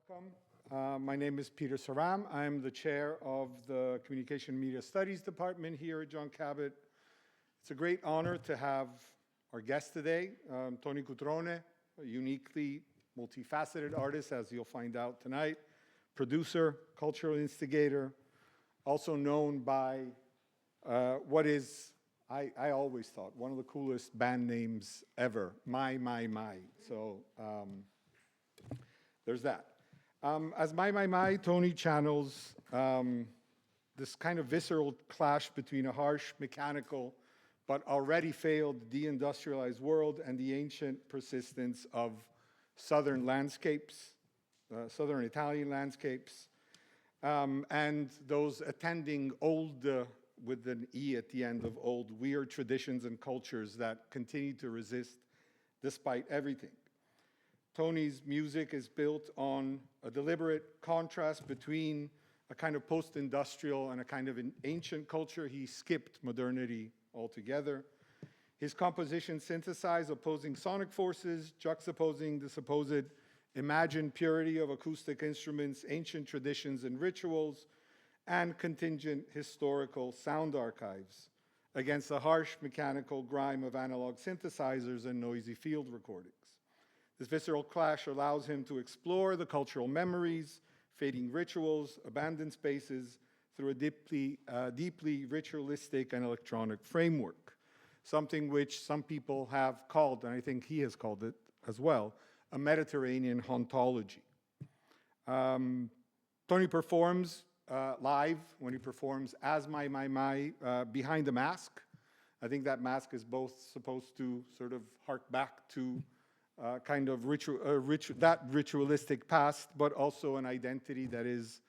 Welcome. My name is Peter Saram. I'm the chair of the Communication Media Studies Department here at John Cabot. It's a great honor to have our guest today, Toni Cutrone, a uniquely multifaceted artist, as you'll find out tonight, producer, cultural instigator, also known by what is, I always thought, one of the coolest band names ever, Mai Mai Mai. So there's that. As Mai Mai Mai, Toni channels this kind of visceral clash between a harsh, mechanical, but already failed deindustrialized world and the ancient persistence of southern landscapes, southern Italian landscapes, and those attending old, with an E at the end of old, weird traditions and cultures that continue to resist despite everything. Toni's music is built on a deliberate contrast between a kind of post-industrial and a kind of an ancient culture. He skipped modernity altogether. His compositions synthesize opposing sonic forces, juxtaposing the supposed imagined purity of acoustic instruments, ancient traditions and rituals, and contingent historical sound archives against the harsh mechanical grime of analog synthesizers and noisy field recordings. This visceral clash allows him to explore the cultural memories, fading rituals, abandoned spaces through a deeply ritualistic and electronic framework, something which some people have called, and I think he has called it as well, a Mediterranean hauntology. Toni performs live when he performs as Mai Mai Mai behind a mask. I think that mask is both supposed to sort of hark back to kind of that ritualistic past, but also an identity that is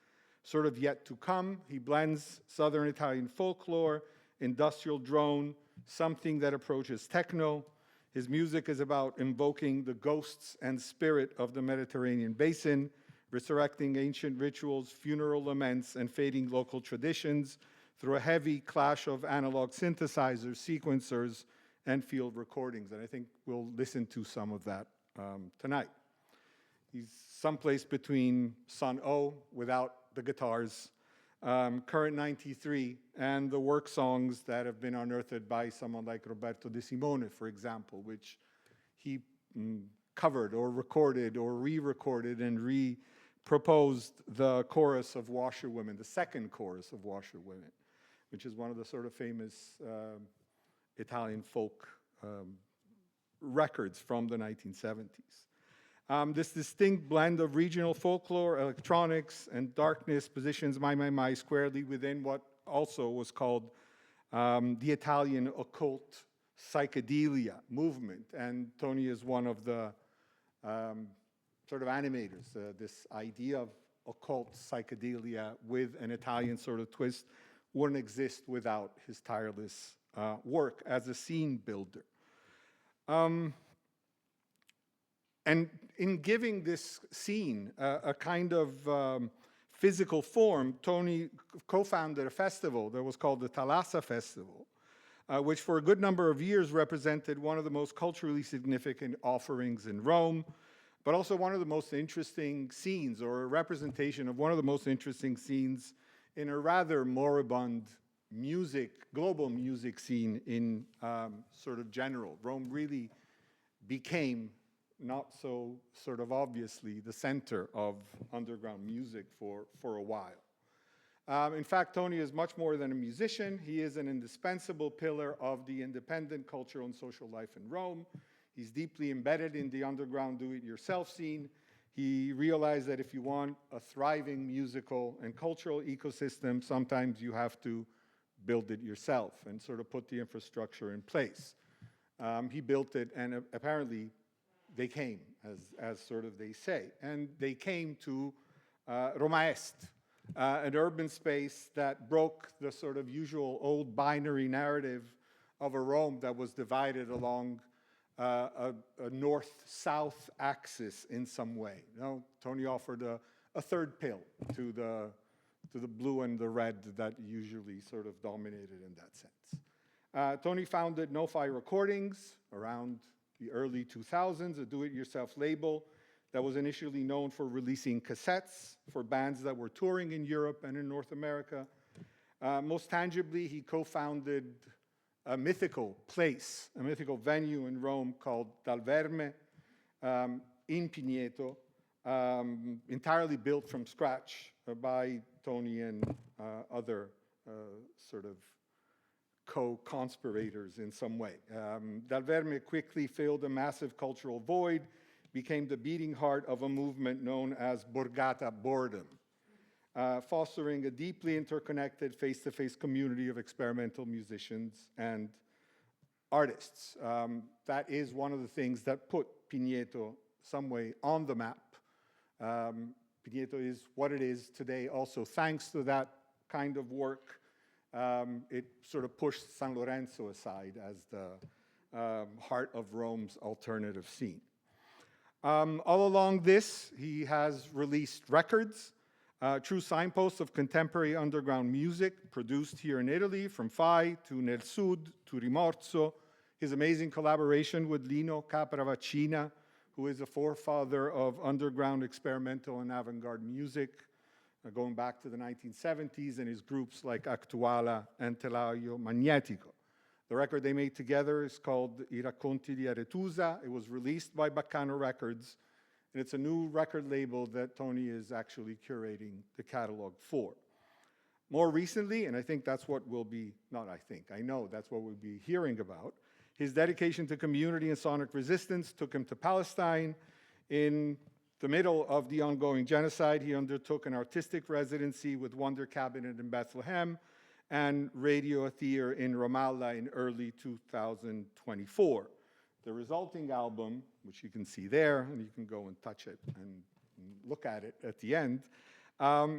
sort of yet to come. He blends Southern Italian folklore, industrial drone, something that approaches techno. His music is about invoking the ghosts and spirit of the Mediterranean basin, resurrecting ancient rituals, funeral laments, and fading local traditions through a heavy clash of analog synthesizers, sequencers, and field recordings, and I think we'll listen to some of that tonight. He's someplace between Son O, without the guitars, Current 93, and the work songs that have been unearthed by someone like Roberto De Simone, for example, which he covered or recorded or re-recorded and re-proposed the chorus of Washerwomen, the second chorus of Washerwomen, which is one of the sort of famous Italian folk records from the 1970s. This distinct blend of regional folklore, electronics, and darkness positions Mai Mai Mai squarely within what also was called the Italian occult psychedelia movement. And Toni is one of the sort of animators, this idea of occult psychedelia with an Italian sort of twist wouldn't exist without his tireless work as a scene builder. And in giving this scene a kind of physical form, Toni co-founded a festival that was called the Thalassa Festival, which for a good number of years represented one of the most culturally significant offerings in Rome, but also one of the most interesting scenes, or a representation of one of the most interesting scenes in a rather moribund global music scene in sort of general. Rome really became, not so sort of obviously, the center of underground music for a while. In fact, Toni is much more than a musician. He is an indispensable pillar of the independent cultural and social life in Rome. He's deeply embedded in the underground do-it-yourself scene. He realized that if you want a thriving musical and cultural ecosystem, sometimes you have to build it yourself and sort of put the infrastructure in place. He built it, and apparently they came, as sort of they say. And they came to Roma Est, an urban space that broke the sort of usual old binary narrative of a Rome that was divided along a north-south axis in some way. You know, Toni offered a third pill to the blue and the red that usually sort of dominated in that sense. Toni founded No-Fi Recordings around the early 2000s, a do-it-yourself label that was initially known for releasing cassettes for bands that were touring in Europe and in North America. Most tangibly, he co-founded a mythical place, a mythical venue in Rome called Dal Verme in Pineto, entirely built from scratch by Toni and other sort of co-conspirators in some way. Dal Verme quickly filled a massive cultural void, became the beating heart of a movement known as Borgata Boredom, fostering a deeply interconnected face-to-face community of experimental musicians and artists. That is one of the things that put Pineto some way on the map. Pineto is what it is today also thanks to that kind of work. It sort of pushed San Lorenzo aside as the heart of Rome's alternative scene. All along this, he has released records, true signposts of contemporary underground music produced here in Italy, from Fai to Nel Sud to Rimorso. His amazing collaboration with Lino Capravacina, who is a forefather of underground experimental and avant-garde music, going back to the 1970s, and his groups like Actuala and Telaio Magnetico. The record they made together is called I Racconti di Aretusa. It was released by Baccano Records, and it's a new record label that Toni is actually curating the catalog for. More recently, and I think that's what we'll be, not I think, I know that's what we'll be hearing about, his dedication to community and sonic resistance took him to Palestine. In the middle of the ongoing genocide, he undertook an artistic residency with Wonder Cabot in Bethlehem and Radio Theater in Ramallah in early 2024. The resulting album, which you can see there, and you can go and touch it and look at it at the end,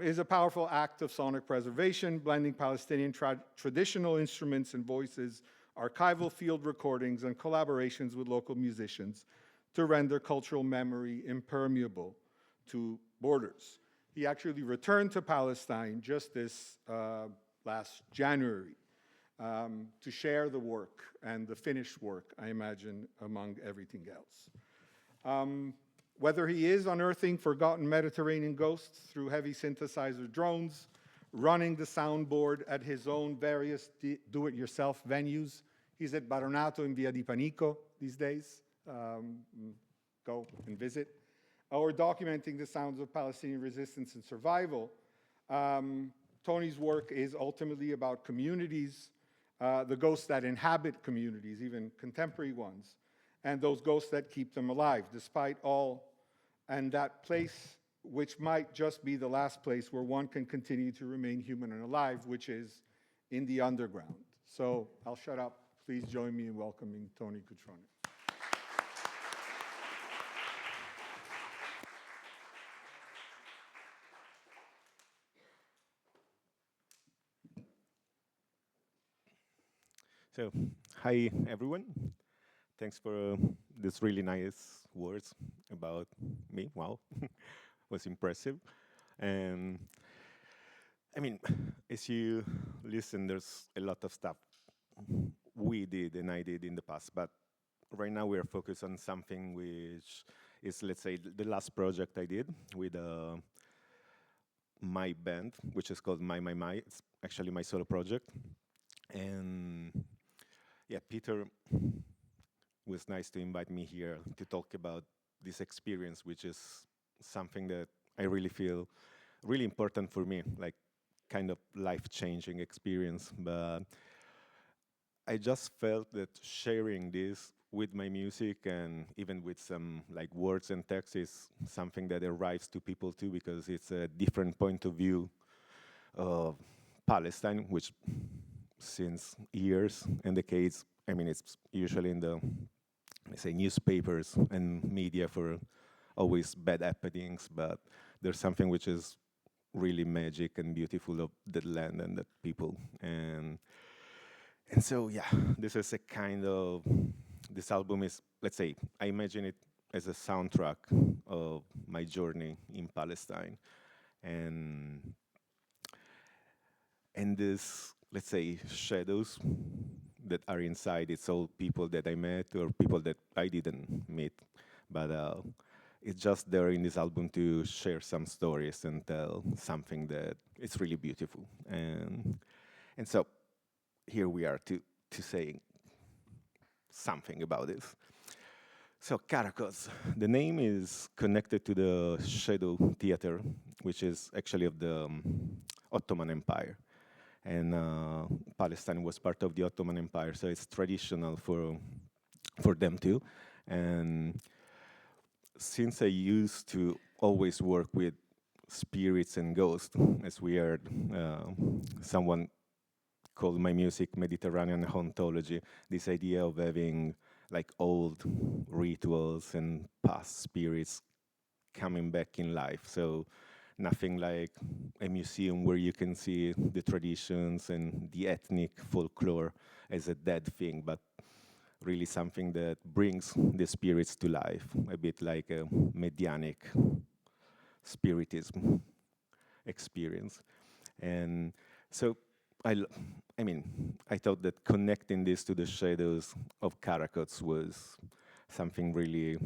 is a powerful act of sonic preservation, blending Palestinian traditional instruments and voices, archival field recordings, and collaborations with local musicians to render cultural memory impermeable to borders. He actually returned to Palestine just this last January to share the work and the finished work, I imagine, among everything else. Whether he is unearthing forgotten Mediterranean ghosts through heavy synthesizer drones, running the soundboard at his own various do-it-yourself venues. He's at Baronato in Via di Panico these days. Go and visit. Or documenting the sounds of Palestinian resistance and survival. Toni's work is ultimately about communities, the ghosts that inhabit communities, even contemporary ones, and those ghosts that keep them alive, despite all, and that place which might just be the last place where one can continue to remain human and alive, which is in the underground. So I'll shut up. Please join me in welcoming Toni Cutrone. So, hi everyone. Thanks for these really nice words about me. Wow, was impressive. And I mean, as you listen, there's a lot of stuff we did and I did in the past, but right now we're focused on something which is, let's say, the last project I did with my band, which is called Mai Mai Mai. It's actually my solo project. And yeah, Peter was nice to invite me here to talk about this experience, which is something that I really feel really important for me, like kind of life-changing experience. But I just felt that sharing this with my music and even with some like words and text is something that arrives to people too, because it's a different point of view of Palestine, which since years and decades, I mean, it's usually in the, let's say, newspapers and media for always bad happenings, but there's something which is really magic and beautiful of that land and that people. And so, yeah, this is a kind of, this album is, let's say, I imagine it as a soundtrack of my journey in Palestine. And this, let's say, shadows that are inside, it's all people that I met or people that I didn't meet. But it's just there in this album to share some stories and tell something that it's really beautiful. And so here we are to say something about this. So Karakoz, the name is connected to the Shadow Theater, which is actually of the Ottoman Empire. And Palestine was part of the Ottoman Empire, so it's traditional for them too. And since I used to always work with spirits and ghosts, as we heard someone called my music Mediterranean hauntology, this idea of having like old rituals and past spirits coming back in life. So nothing like a museum where you can see the traditions and the ethnic folklore as a dead thing, but really something that brings the spirits to life, a bit like a medianic spiritism experience. And so I thought that connecting this to the shadows of Karakoz was something really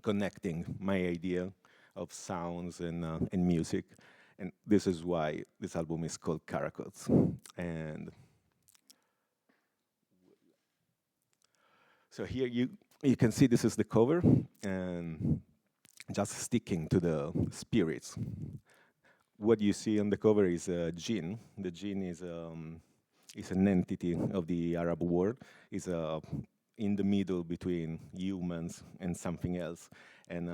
connecting my idea of sounds and music. And this is why this album is called Karakoz. And so here you can see this is the cover, and just sticking to the spirits. What you see on the cover is a jinn. The jinn is an entity of the Arab world. Is in the middle between humans and something else. And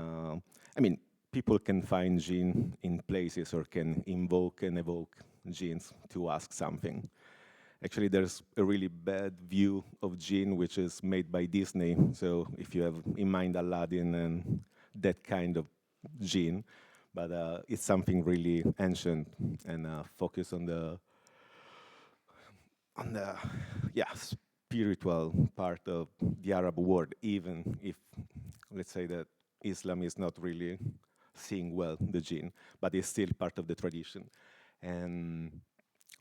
people can find jinn in places or can invoke and evoke jinns to ask something. Actually, there's a really bad view of jinn, which is made by Disney. So if you have in mind Aladdin and that kind of jinn, but it's something really ancient and focused on the spiritual part of the Arab world, even if, let's say that Islam is not really seeing well the jinn, but it's still part of the tradition. And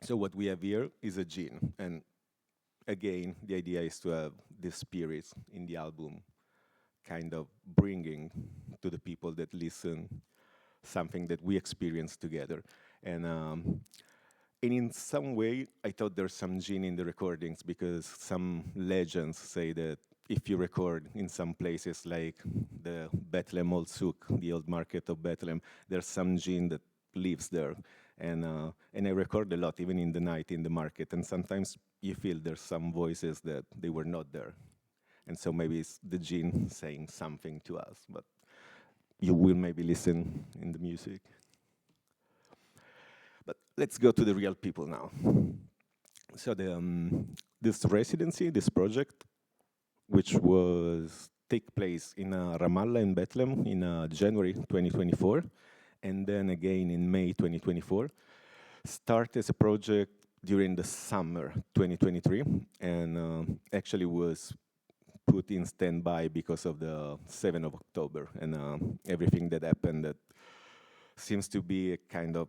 so what we have here is a jinn. And again, the idea is to have the spirits in the album kind of bringing to the people that listen something that we experience together. And in some way, I thought there's some jinn in the recordings because some legends say that if you record in some places like the Bethlehem Old Souk, the old market of Bethlehem, there's some jinn that lives there. And I record a lot, even in the night in the market. And sometimes you feel there's some voices that they were not there. And so maybe it's the jinn saying something to us, but you will maybe listen in the music. But let's go to the real people now. So this residency, this project, which was take place in Ramallah and Bethlehem in January 2024, and then again in May 2024, started as a project during the summer 2023, and actually was put in standby because of the 7th of October and everything that happened that seems to be a kind of,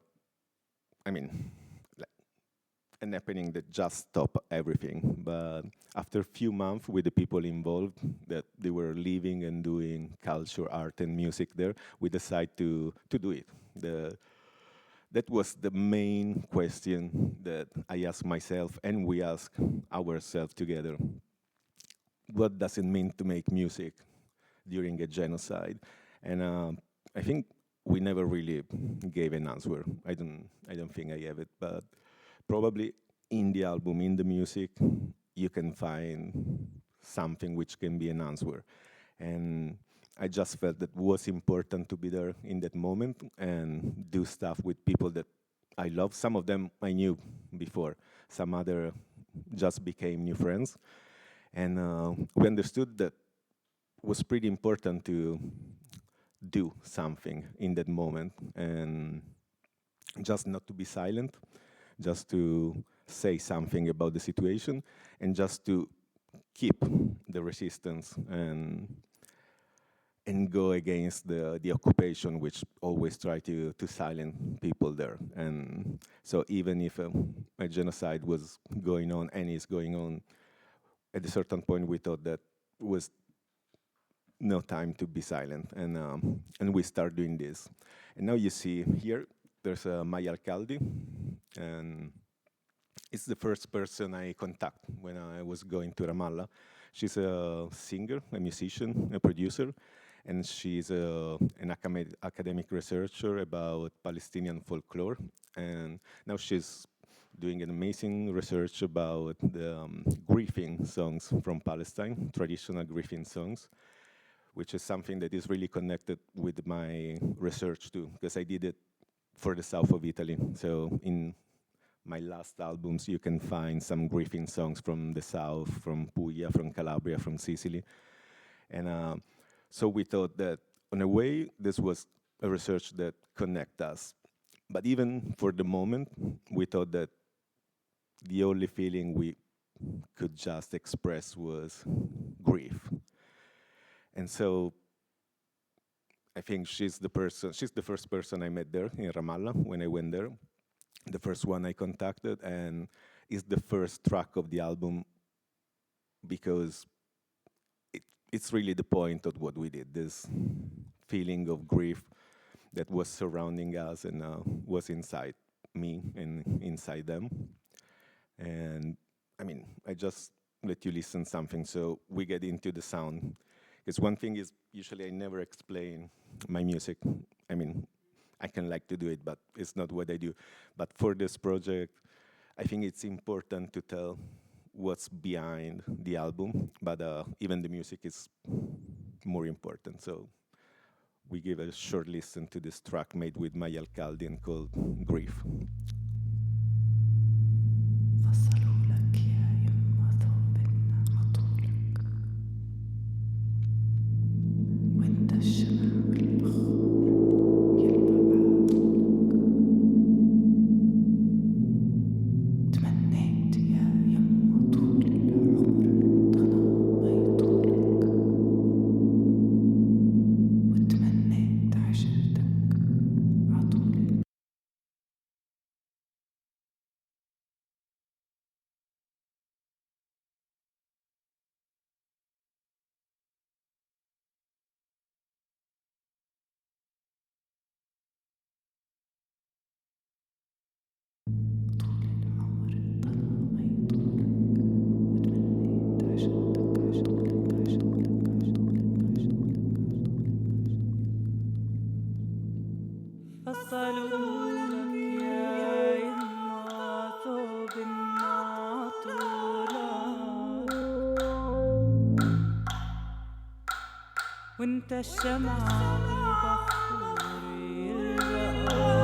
an happening that just stopped everything. But after a few months with the people involved, that they were living and doing culture, art, and music there, we decided to do it. That was the main question that I asked myself, and we asked ourselves together. What does it mean to make music during a genocide? And I think we never really gave an answer. I don't think I have it, but probably in the album, in the music, you can find something which can be an answer. And I just felt that it was important to be there in that moment and do stuff with people that I love. Some of them I knew before. Some other just became new friends. And we understood that it was pretty important to do something in that moment and just not to be silent, just to say something about the situation and just to keep the resistance and go against the occupation, which always try to silence people there. And so even if a genocide was going on and is going on, at a certain point we thought that was no time to be silent, and we start doing this. And now you see here, there's a Maya Alcaldi, and it's the first person I contact when I was going to Ramallah. She's a singer, a musician, a producer, and she's an academic researcher about Palestinian folklore. And now she's doing an amazing research about the grieving songs from Palestine, traditional grieving songs, which is something that is really connected with my research too, because I did it for the south of Italy. So in my last albums, you can find some grieving songs from the south, from Puglia, from Calabria, from Sicily. And so we thought that, in a way, this was a research that connect us. But even for the moment, we thought that the only feeling we could just express was grief. And so I think she's the first person I met there in Ramallah when I went there, the first one I contacted, and is the first track of the album because it's really the point of what we did, this feeling of grief that was surrounding us and was inside me and inside them. And I mean, I just let you listen something so we get into the sound. Because one thing is, usually I never explain my music. I mean, I can like to do it, but it's not what I do. But for this project, I think it's important to tell what's behind the album, but even the music is more important. So we give a short listen to this track made with Maya Alcaldi and called Grief. وانت الشمعة والبخور يلبقى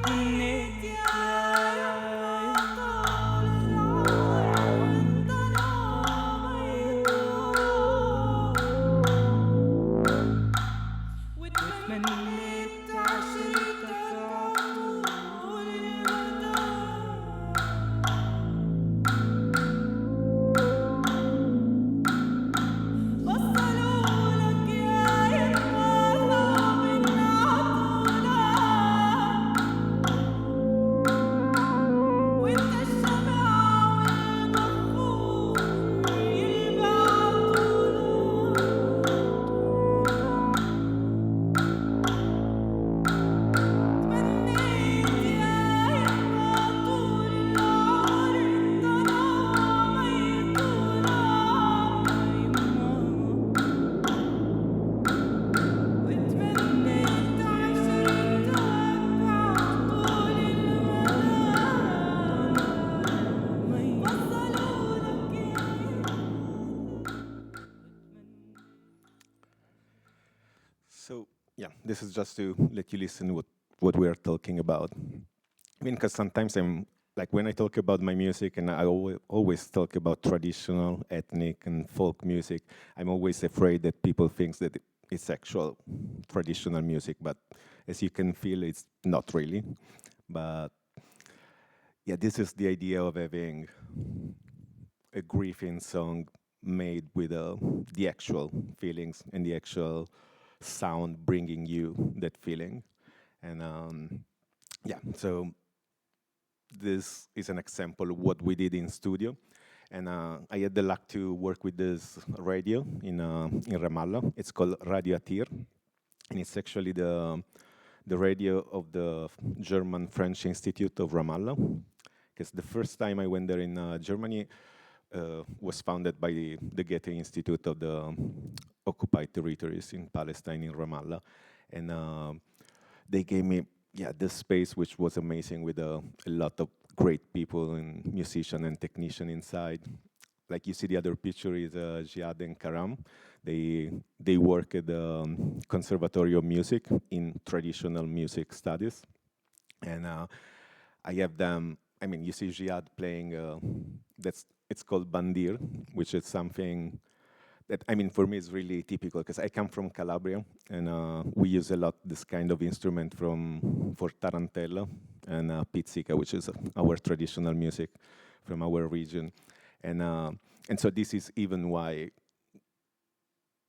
منيت يا وتمنيت عشرتك عطول المدى So yeah, this is just to let you listen what we are talking about. I mean, because sometimes I'm like when I talk about my music, and I always talk about traditional, ethnic, and folk music. I'm always afraid that people think that it's actual traditional music, but as you can feel, it's not really. But yeah, this is the idea of having a grieving song made with the actual feelings and the actual sound bringing you that feeling. And yeah, so this is an example of what we did in studio. And I had the luck to work with this radio in Ramallah. It's called Radio Atir, and it's actually the radio of the German-French Institute of Ramallah. Because the first time I went there in Germany was founded by the Goethe Institute of the occupied territories in Palestine, in Ramallah. And they gave me this space, which was amazing, with a lot of great people and musicians and technicians inside. Like you see, the other picture is Jihad and Karam. They work at the Conservatory of Music in traditional music studies. And I have them, I mean, you see Jihad playing, it's called bandir, which is something that, I mean, for me is really typical, because I come from Calabria, and we use a lot this kind of instrument for tarantella and pizzica, which is our traditional music from our region. And so this is even why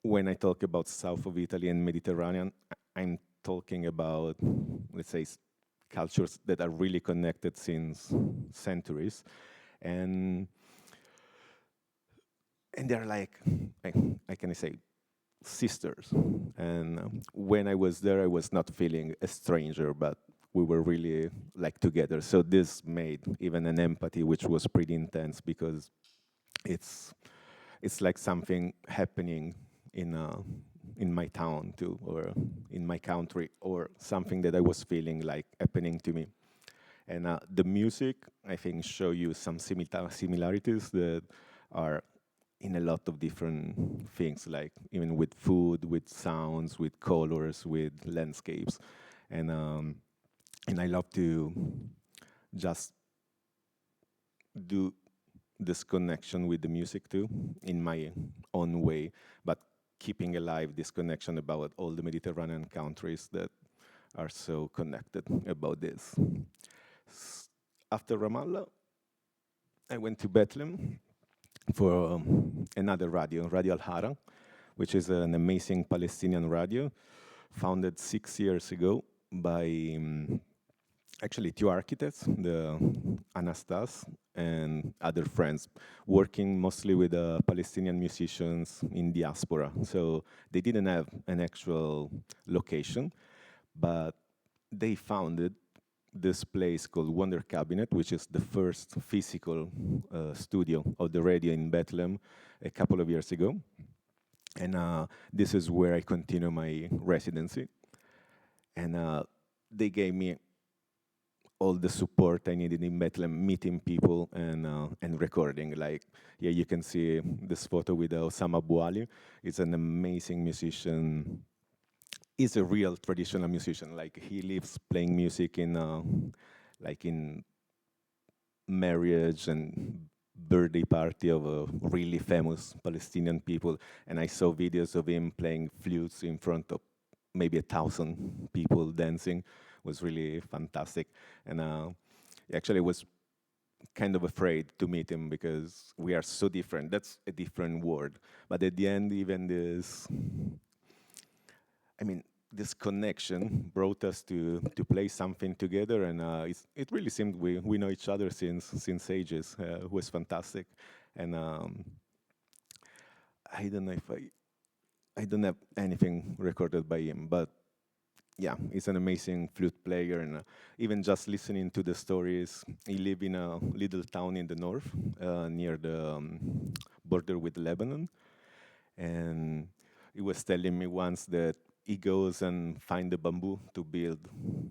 when I talk about south of Italy and Mediterranean, I'm talking about, let's say, cultures that are really connected since centuries. And they're like, I can say, sisters. And when I was there, I was not feeling a stranger, but we were really like together. So this made even an empathy, which was pretty intense, because it's like something happening in my town too, or in my country, or something that I was feeling like happening to me. And the music, I think, show you some similarities that are in a lot of different things, like even with food, with sounds, with colors, with landscapes. And I love to just do this connection with the music too, in my own way, but keeping alive this connection about all the Mediterranean countries that are so connected about this. After Ramallah, I went to Bethlehem for another radio, Radio Al-Hara, which is an amazing Palestinian radio, founded 6 years ago by actually two architects, the Anastas and other friends, working mostly with Palestinian musicians in diaspora. So they didn't have an actual location, but they founded this place called Wonder Cabinet, which is the first physical studio of the radio in Bethlehem a couple of years ago. And this is where I continue my residency. And they gave me all the support I needed in Bethlehem, meeting people and recording. Like, yeah, you can see this photo with Osama Bouali. He's an amazing musician. He's a real traditional musician. Like, he lives playing music in marriage and birthday party of really famous Palestinian people. And I saw videos of him playing flutes in front of maybe 1,000 people dancing. It was really fantastic. And actually, I was kind of afraid to meet him because we are so different. That's a different word. But at the end, even this connection brought us to play something together, and it really seemed we know each other since ages. It was fantastic. And I don't have anything recorded by him, but yeah, he's an amazing flute player, and even just listening to the stories, he lived in a little town in the north, near the border with Lebanon, and he was telling me once that he goes and find the bamboo to build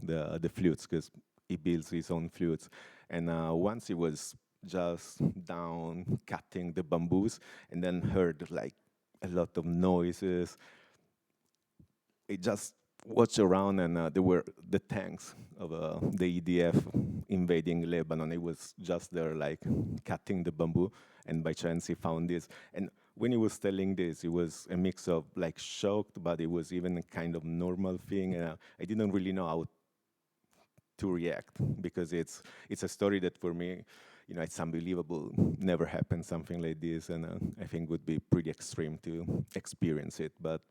the flutes, because he builds his own flutes. And once he was just down cutting the bamboos, and then heard like a lot of noises. He just watched around, and there were the tanks of the EDF invading Lebanon. He was just there, like, cutting the bamboo, and by chance he found this. And when he was telling this, it was a mix of, like, shocked, but it was even a kind of normal thing. And I didn't really know how to react, because it's a story that, for me, it's unbelievable. Never happened something like this, and I think would be pretty extreme to experience it. But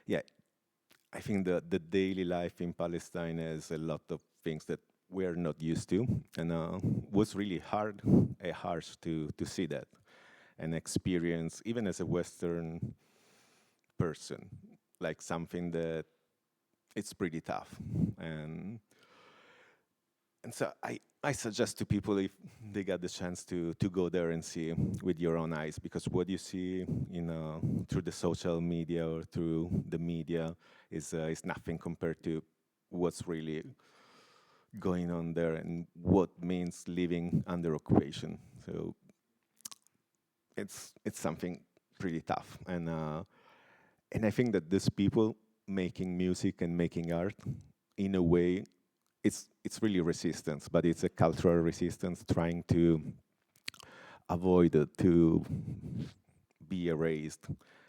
yeah, I think the daily life in Palestine has a lot of things that we're not used to, and was really harsh to see that and experience, even as a Western person, like something that it's pretty tough. And so I suggest to people, if they get the chance to go there and see with your own eyes, because what you see through the social media or through the media is nothing compared to what's really going on there and what means living under occupation. So it's something pretty tough, and I think that these people making music and making art, in a way, it's really resistance, but it's a cultural resistance trying to avoid it, to be erased,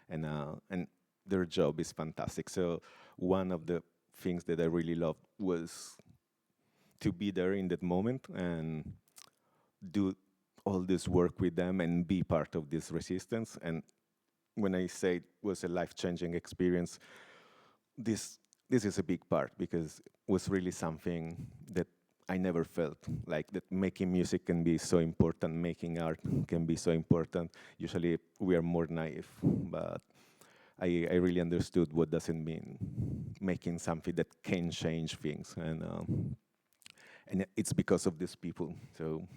and their job is fantastic. So one of the things that I really loved was to be there in that moment and do all this work with them and be part of this resistance. And when I say it was a life-changing experience, this is a big part, because it was really something that I never felt, like that making music can be so important, making art can be so important. Usually we are more naive, but I really understood what does it mean making something that can change things, and it's because of these people. So,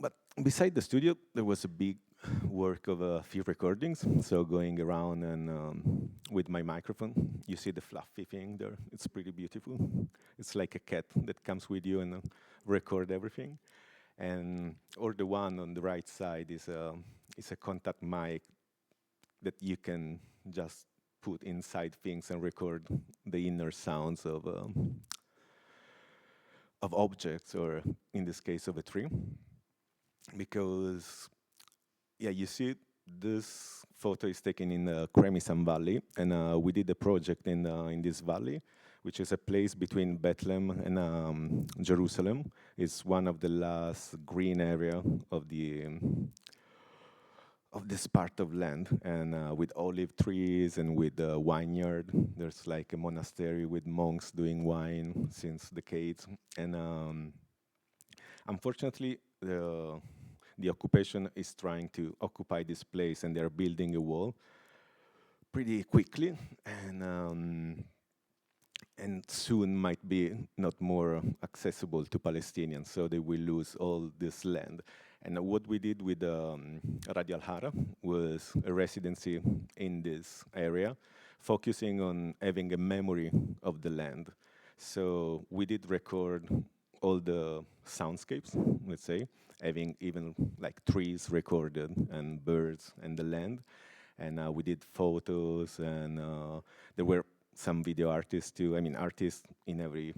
but beside the studio, there was a big work of a few recordings. So going around and with my microphone, you see the fluffy thing there. It's pretty beautiful. It's like a cat that comes with you and record everything. And or the one on the right side is a contact mic that you can just put inside things and record the inner sounds of objects, or in this case of a tree. Because yeah, you see, this photo is taken in the Cremisan Valley, and we did a project in this valley, which is a place between Bethlehem and Jerusalem. It's one of the last green area of this part of land, and with olive trees and with a vineyard. There's like a monastery with monks doing wine since decades, and unfortunately, the occupation is trying to occupy this place, and they're building a wall pretty quickly, and soon might be not more accessible to Palestinians, so they will lose all this land. And what we did with Radio Al-Hara was a residency in this area, focusing on having a memory of the land. So we did record all the soundscapes, let's say, having even like trees recorded and birds and the land. And we did photos, and there were some video artists too. I mean, artists in every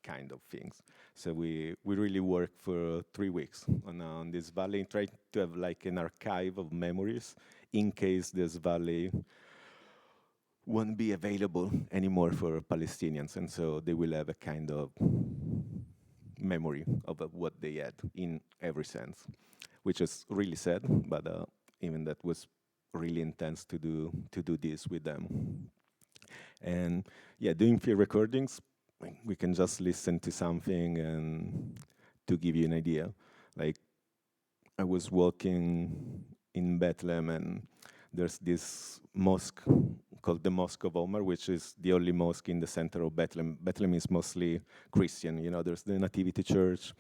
kind of things. So we really worked for 3 weeks on this valley, trying to have like an archive of memories in case this valley won't be available anymore for Palestinians. And so they will have a kind of memory of what they had in every sense, which is really sad, but even that was really intense to do this with them. And yeah, doing field recordings, we can just listen to something and to give you an idea. Like, I was walking in Bethlehem, and there's this mosque called the Mosque of Omar, which is the only mosque in the center of Bethlehem. Bethlehem is mostly Christian, there's the Nativity Church,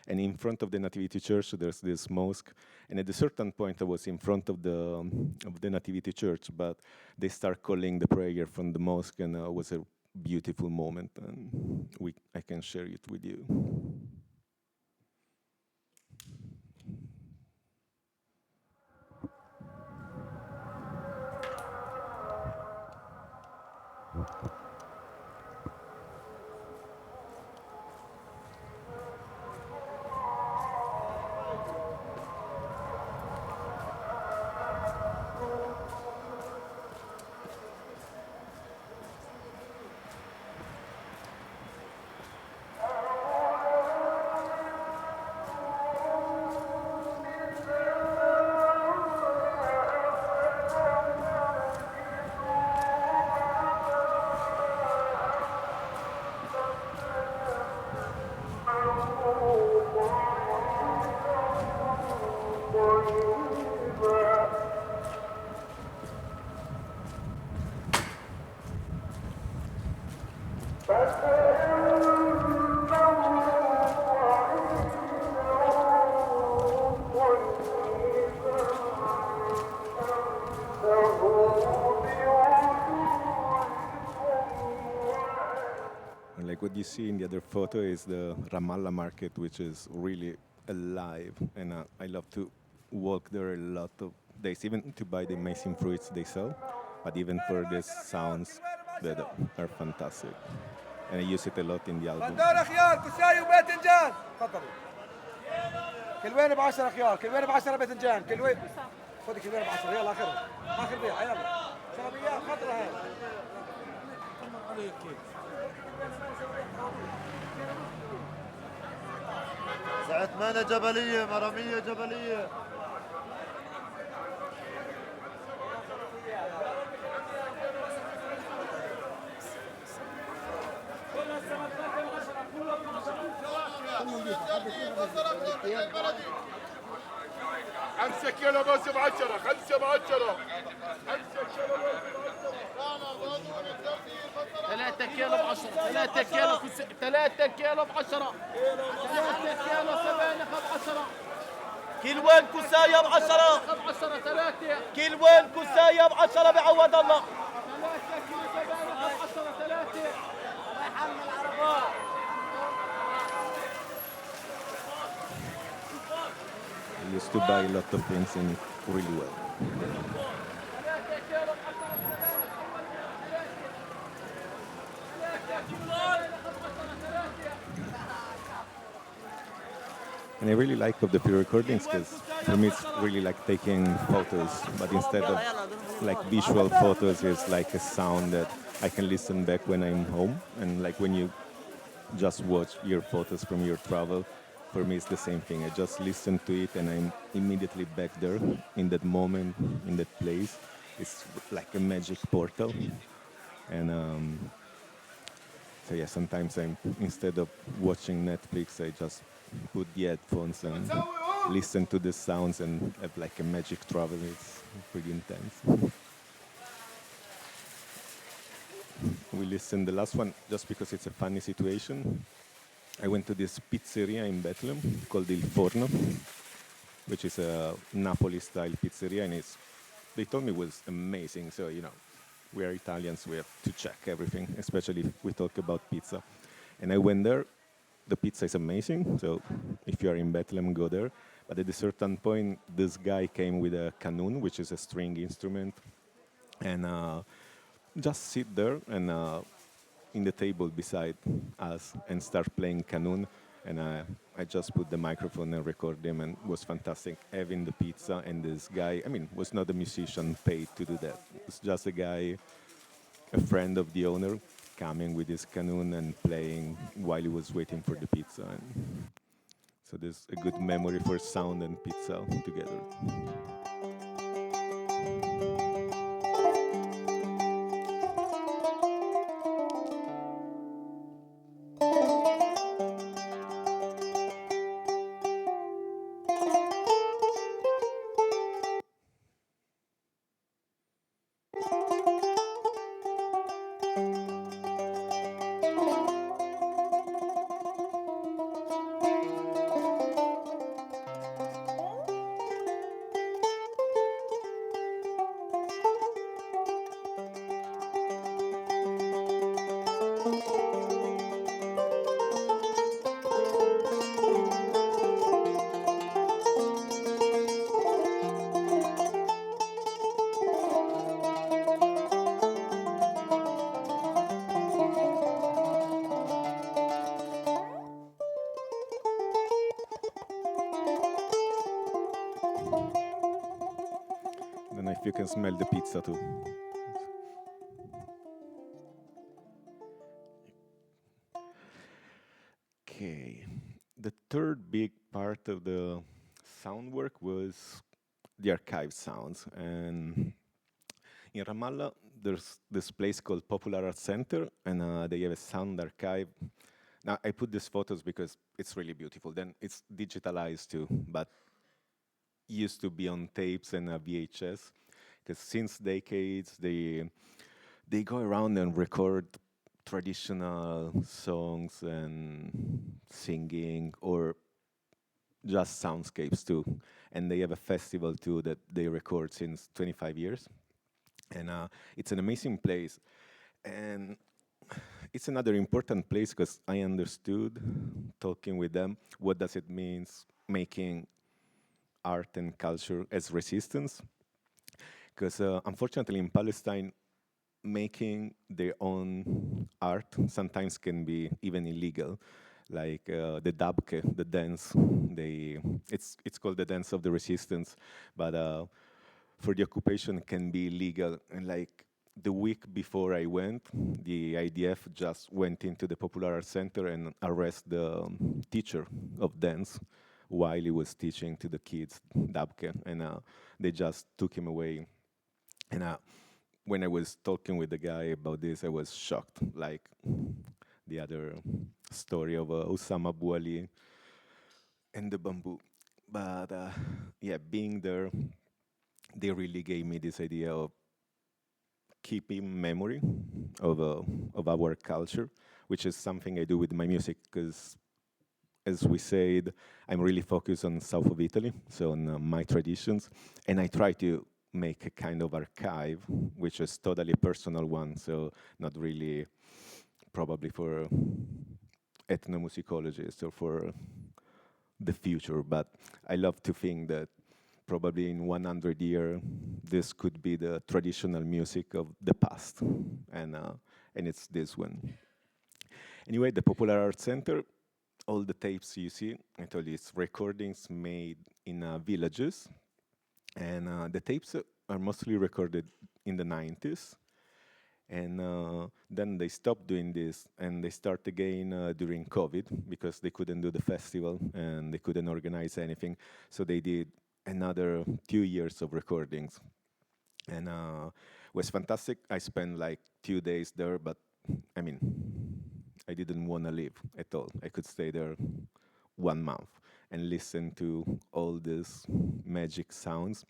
and in front of the Nativity Church there's this mosque. And at a certain point I was in front of the Nativity Church, but they start calling the prayer from the mosque, and it was a beautiful moment, and I can share it with you. what you see in the other photo is the Ramallah market, which is really alive, and I love to walk there a lot of days, even to buy the amazing fruits they sell, but even for these sounds that are fantastic. And I use it a lot in the album. بندورة خيار كساي وباذنجان تفضلوا كل وين ب 10 خيار كل وين ب 10 باذنجان كل وين خذ كل وين ب 10 يلا اخرهم اخر بيعه يلا شربيات خضرة هاي عثمانة جبلية مرمية جبلية خمسة كيلو بس ب 10 5 ب 10 3 كيلو ب 10 3 كيلو 3 كيلو ب 10 3 كيلو سبانخ ب 10 كيلوين كساية ب 10 ب 10 3 كيلوين كساية ب 10 بعوض الله 3 كيلو سبانخ ب 10 3 I used to buy a lot of things and really well. And I really like of the pre-recordings because for me it's really like taking photos, but instead of like visual photos, it's like a sound that I can listen back when I'm home. And like when you just watch your photos from your travel, for me it's the same thing. I just listen to it and I'm immediately back there in that moment, in that place. It's like a magic portal. And so yeah, sometimes instead of watching Netflix, I just put the headphones and listen to the sounds and have like a magic travel. It's pretty intense. We listened the last one just because it's a funny situation. I went to this pizzeria in Bethlehem called Il Forno, which is a Napoli-style pizzeria, and they told me it was amazing. So, you know, we are Italians, we have to check everything, especially if we talk about pizza. And I went there. The pizza is amazing, so if you are in Bethlehem, go there. But at a certain point, this guy came with a kanun, which is a string instrument, and just sit there and in the table beside us and start playing kanun. And I just put the microphone and record them, and it was fantastic having the pizza and this guy. I mean, was not a musician paid to do that. It's just a guy, a friend of the owner, coming with his kanun and playing while he was waiting for the pizza. And so there's a good memory for sound and pizza together. Then if you can smell the pizza too. Okay, the third big part of the sound work was the archive sounds. And in Ramallah, there's this place called Popular Art Center, and they have a sound archive. Now, I put these photos because it's really beautiful. Then it's digitalized too, but used to be on tapes and VHS. Because since decades, they go around and record traditional songs and singing, or just soundscapes too. And they have a festival too that they record since 25 years. And it's an amazing place. And it's another important place because I understood, talking with them, what does it mean making art and culture as resistance. Because unfortunately in Palestine, making their own art sometimes can be even illegal. Like the dabke, the dance, it's called the dance of the resistance, but for the occupation can be illegal. And like the week before I went, the IDF just went into the Popular Arts Center and arrested the teacher of dance while he was teaching to the kids dabke, and they just took him away. And when I was talking with the guy about this, I was shocked, like the other story of Osama Abu Ali and the bamboo. But yeah, being there, they really gave me this idea of keeping memory of our culture, which is something I do with my music, because as we said, I'm really focused on south of Italy, so on my traditions, and I try to make a kind of archive, which is totally personal one, so not really probably for ethnomusicologists or for the future, but I love to think that probably in 100 years, this could be the traditional music of the past, and it's this one. Anyway, the Popular Arts Center, all the tapes you see, I told you, it's recordings made in villages, and the tapes are mostly recorded in the 90s, and then they stopped doing this, and they start again during COVID, because they couldn't do the festival, and they couldn't organize anything, so they did another 2 years of recordings, and was fantastic. I spent like 2 days there, but I mean, I didn't want to leave at all. I could stay there 1 month and listen to all these magic sounds,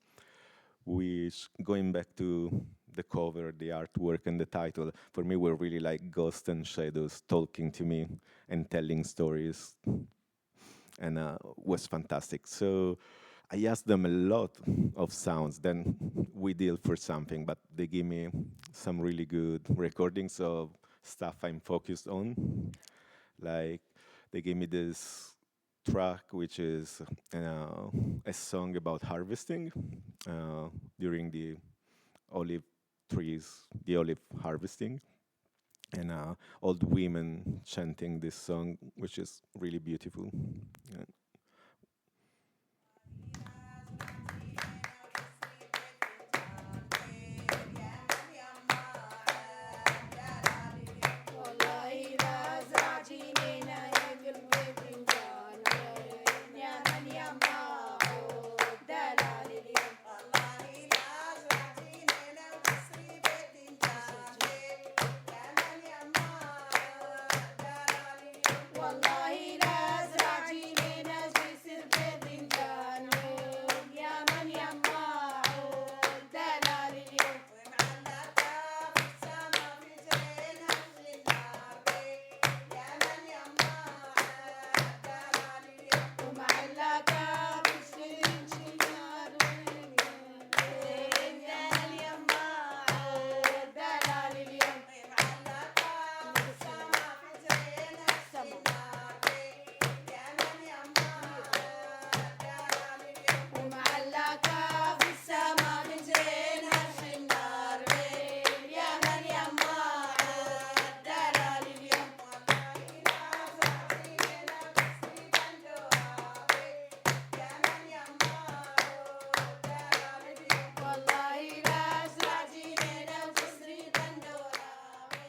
which, going back to the cover, the artwork, and the title, for me were really like ghosts and shadows talking to me and telling stories, and was fantastic. So I asked them a lot of sounds, then we deal for something, but they give me some really good recordings of stuff I'm focused on. Like, they gave me this track, which is a song about harvesting during the olive trees, the olive harvesting, and old women chanting this song, which is really beautiful. Yeah.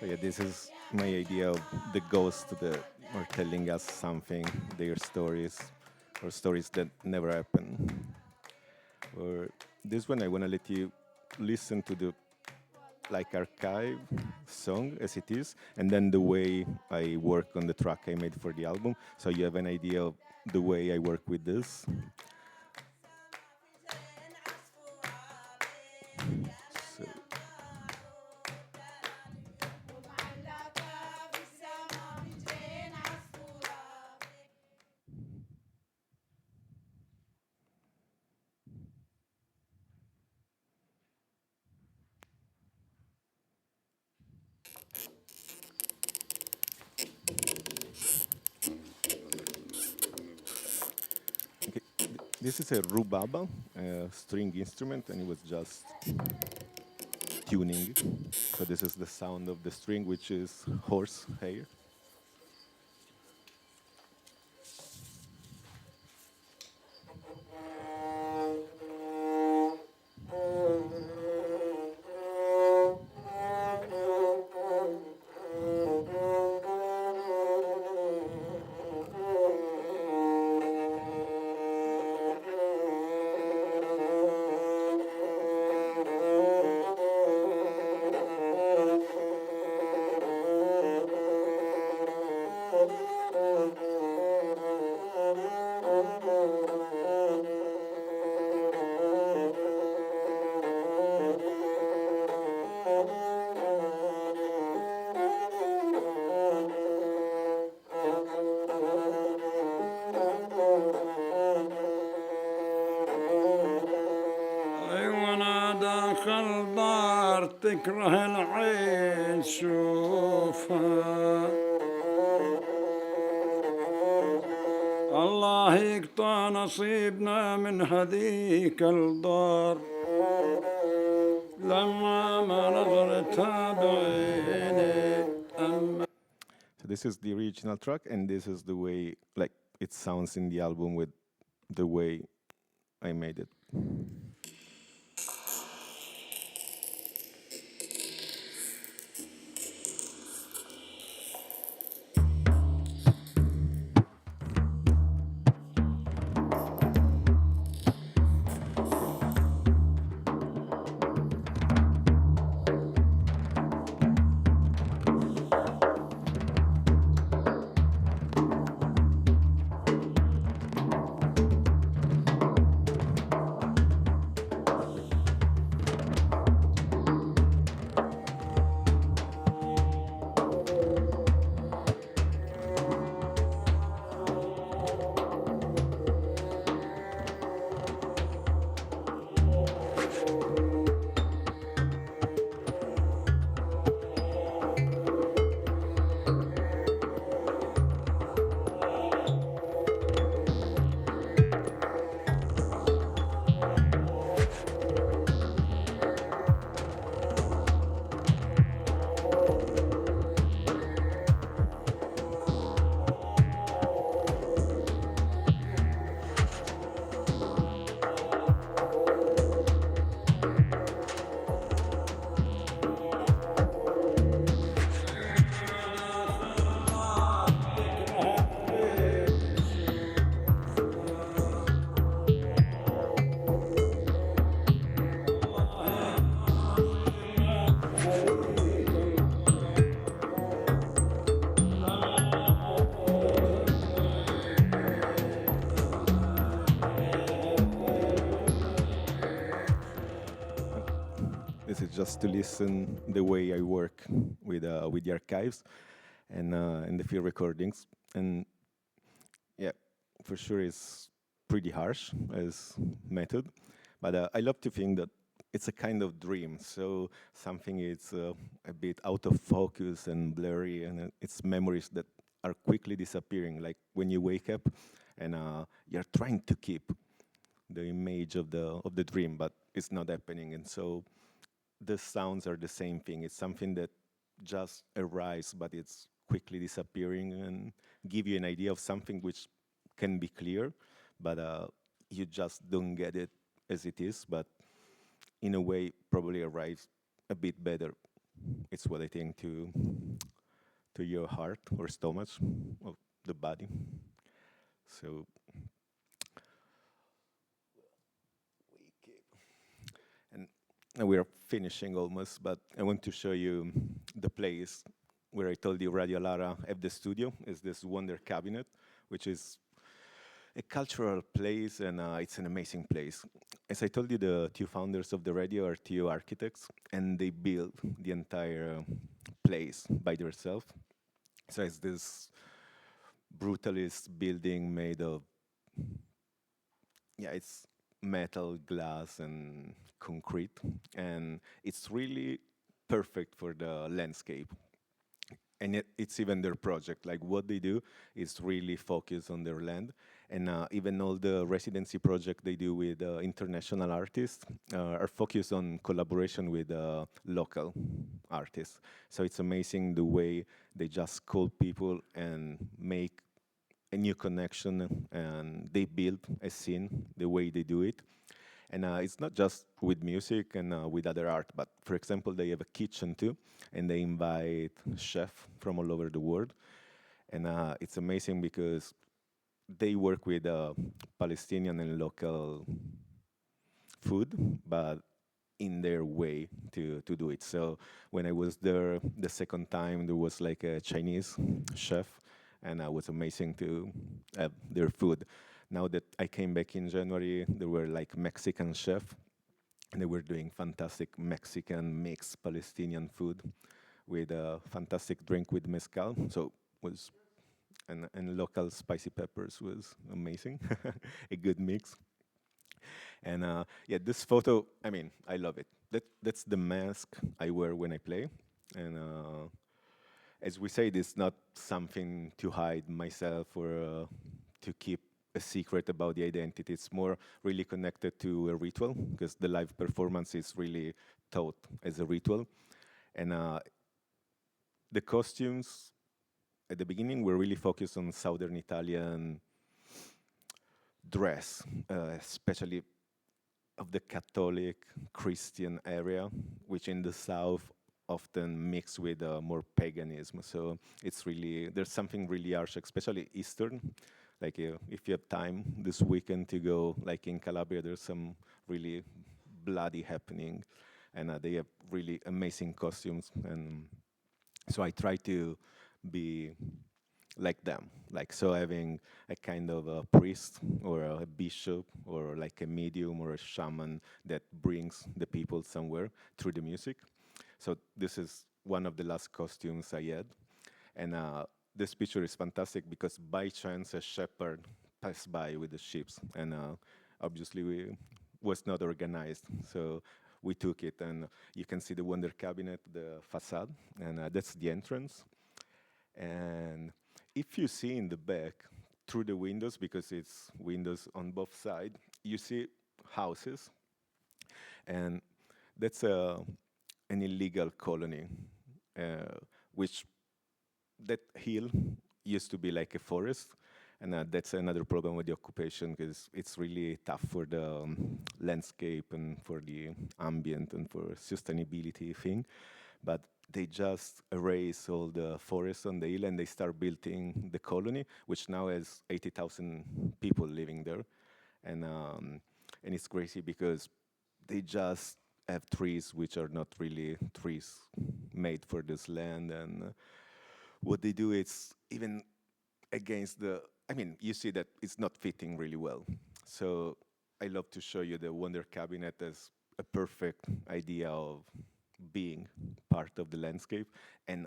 So yeah, this is my idea of the ghosts that are telling us something, their stories, or stories that never happened. Or this one, I want to let you listen to the like archive song as it is, and then the way I work on the track I made for the album, so you have an idea of the way I work with this. So, This is a rubaba, a string instrument, and it was just tuning. So this is the sound of the string, which is horse hair. وانا داخل دار تكره العين شوفها الله يقطع نصيبنا من هذيك الدار لما ما نظرتها بعيني أما So this is the original track, and this is the way, like, it sounds in the album with the way I made it. This is just to listen the way I work with the archives and the field recordings. And yeah, for sure it's pretty harsh as method, but I love to think that it's a kind of dream. So something is a bit out of focus and blurry, and it's memories that are quickly disappearing. Like when you wake up and you're trying to keep the image of the dream, but it's not happening. And so the sounds are the same thing. It's something that just arrives, but it's quickly disappearing, and give you an idea of something which can be clear, but you just don't get it as it is, but in a way probably arrives a bit better. It's what I think to your heart or stomach or the body. So and now we are finishing almost, but I want to show you the place where I told you Radio Lara at the studio is this Wonder Cabinet, which is a cultural place, and it's an amazing place. As I told you, the two founders of the radio are two architects, and they built the entire place by themselves. So it's this brutalist building made of, yeah, it's metal, glass, and concrete, and it's really perfect for the landscape. and it's even their project. Like what they do is really focused on their land, and even all the residency project they do with international artists are focused on collaboration with local artists. So it's amazing the way they just call people and make a new connection, and they build a scene the way they do it. And it's not just with music and with other art, but for example, they have a kitchen too, and they invite chefs from all over the world. And it's amazing because they work with Palestinian and local food, but in their way to do it. So when I was there the second time, there was like a Chinese chef, and it was amazing to have their food. Now that I came back in January, there were like Mexican chef, and they were doing fantastic Mexican mixed Palestinian food with a fantastic drink with mezcal. So was and local spicy peppers was amazing, a good mix. And yeah, this photo, I mean, I love it. That's the mask I wear when I play, and as we said, it's not something to hide myself or to keep a secret about the identity. It's more really connected to a ritual, because the live performance is really taught as a ritual. And the costumes at the beginning were really focused on Southern Italian dress, especially of the Catholic Christian area, which in the South often mixed with more paganism. So it's really, there's something really harsh, especially Eastern. Like if you have time this weekend to go, like in Calabria, there's some really bloody happening, and they have really amazing costumes. And so I try to be like them, like so having a kind of a priest or a bishop or like a medium or a shaman that brings the people somewhere through the music. So this is one of the last costumes I had, and this picture is fantastic because by chance a shepherd passed by with the sheep, and obviously we was not organized, so we took it, and you can see the Wonder Cabinet, the facade, and that's the entrance. And if you see in the back through the windows, because it's windows on both sides, you see houses, and that's an illegal colony, which that hill used to be like a forest, and that's another problem with the occupation, because it's really tough for the landscape and for the ambient and for sustainability thing. But they just erase all the forests on the hill and they start building the colony, which now has 80,000 people living there. And it's crazy because they just have trees which are not really trees made for this land. And what they do is even against the, I mean, you see that it's not fitting really well. So I love to show you the Wonder Cabinet as a perfect idea of being part of the landscape, and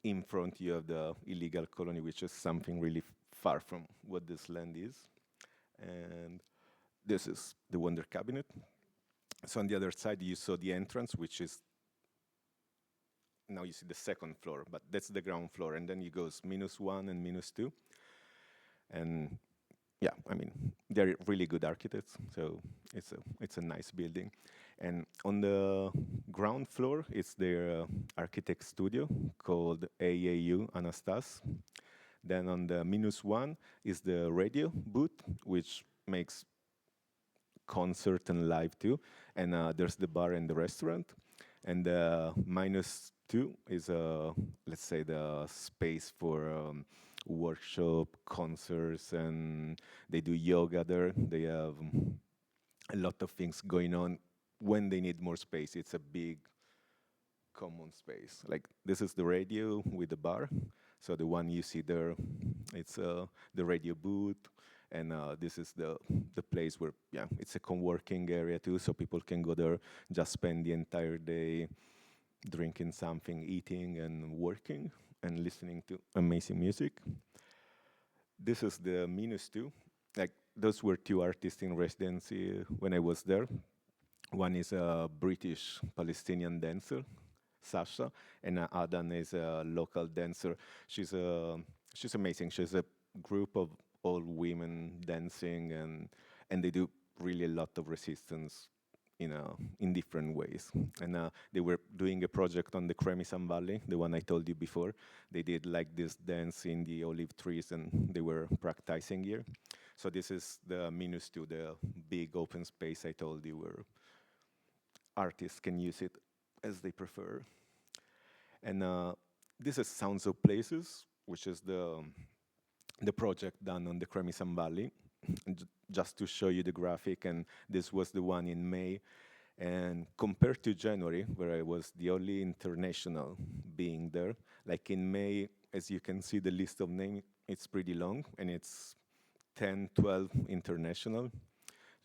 in front you have the illegal colony, which is something really far from what this land is. And this is the Wonder Cabinet. So on the other side you saw the entrance, which is, now you see the second floor, but that's the ground floor, and then it goes -1 and -2. And yeah, I mean, they're really good architects, so it's a nice building. And on the ground floor, it's their architect studio called AAU Anastas. Then on the -1 is the radio booth, which makes concert and live too. And there's the bar and the restaurant. And the -2 is, let's say, the space for workshop, concerts, and they do yoga there. They have a lot of things going on. When they need more space, it's a big common space. Like this is the radio with the bar. So the one you see there, it's the radio booth. And this is the place where, yeah, it's a co-working area too, so people can go there, just spend the entire day drinking something, eating and working and listening to amazing music. This is the -2. Like those were two artists in residency when I was there. One is a British Palestinian dancer, Sasha, and Adan is a local dancer. She's amazing. She's a group of all women dancing, and they do really a lot of resistance in different ways. And they were doing a project on the Cremisan Valley, the one I told you before. They did like this dance in the olive trees, and they were practicing here. So this is the Minus 2, the big open space I told you, where artists can use it as they prefer. And this is Sounds of Places, which is the project done on the Cremisan Valley. And just to show you the graphic, and this was the one in May. And compared to January, where I was the only international being there, like in May, as you can see, the list of names, it's pretty long, and it's 10, 12 international.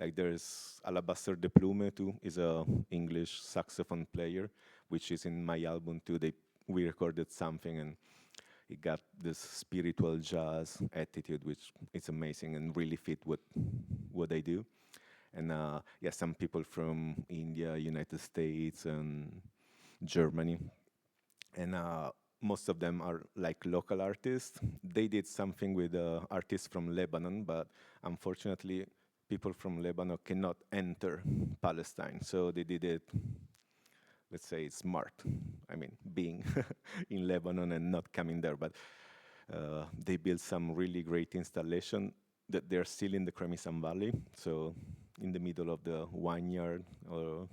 Like there's Alabaster de Plume too, is a English saxophone player, which is in my album too. We recorded something, and it got this spiritual jazz attitude, which is amazing and really fit what I do. And yeah, some people from India, United States, and Germany. And most of them are like local artists. They did something with artists from Lebanon, but unfortunately, people from Lebanon cannot enter Palestine. So they did it, let's say, smart. I mean, being in Lebanon and not coming there. But they built some really great installation that they're still in the Cremisan Valley. So in the middle of the vineyard or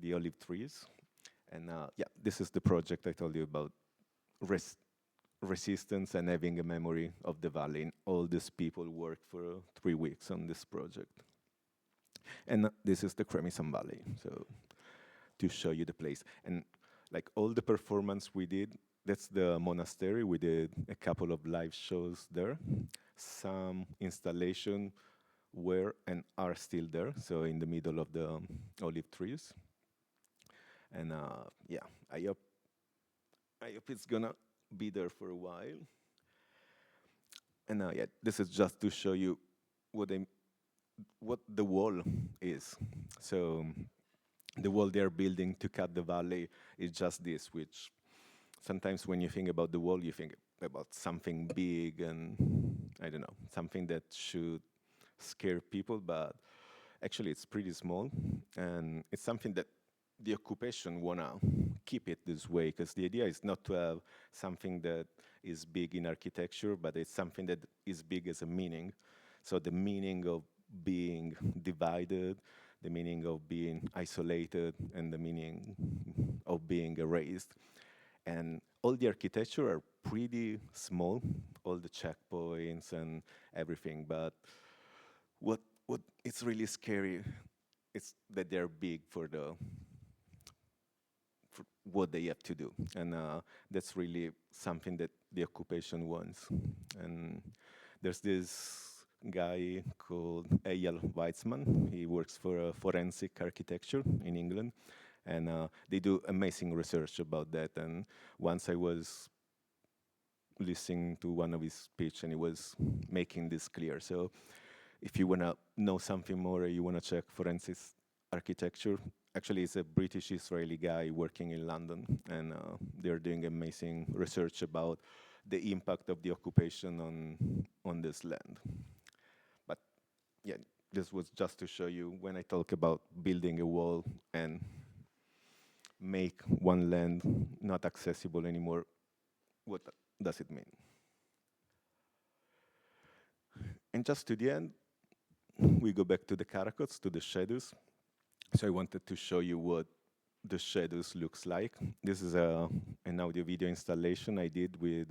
the olive trees. And yeah, this is the project I told you about, resistance and having a memory of the valley. And all these people worked for 3 weeks on this project. And this is the Cremisan Valley, so to show you the place. And like all the performance we did, that's the monastery. We did a couple of live shows there. Some installation were and are still there, so in the middle of the olive trees. And yeah, I hope it's gonna be there for a while. And yeah, this is just to show you what the wall is. So the wall they're building to cut the valley is just this, which sometimes when you think about the wall, you think about something big and, I don't know, something that should scare people, but actually it's pretty small, and it's something that the occupation wanna keep it this way, because the idea is not to have something that is big in architecture, but it's something that is big as a meaning. So the meaning of being divided, the meaning of being isolated, and the meaning of being erased. And all the architecture are pretty small, all the checkpoints and everything, but what it's really scary is that they're big for what they have to do. And that's really something that the occupation wants. And there's this guy called Eyal Weizmann. He works for forensic architecture in England. And they do amazing research about that. And once I was listening to one of his speech, and he was making this clear. So if you want to know something more, you want to check forensic architecture, actually it's a British-Israeli guy working in London, and they're doing amazing research about the impact of the occupation on this land. But yeah, this was just to show you, when I talk about building a wall and make one land not accessible anymore, what does it mean? And just to the end, we go back to the Karakoz, to the shadows. So I wanted to show you what the shadows looks like. This is an audio-video installation I did with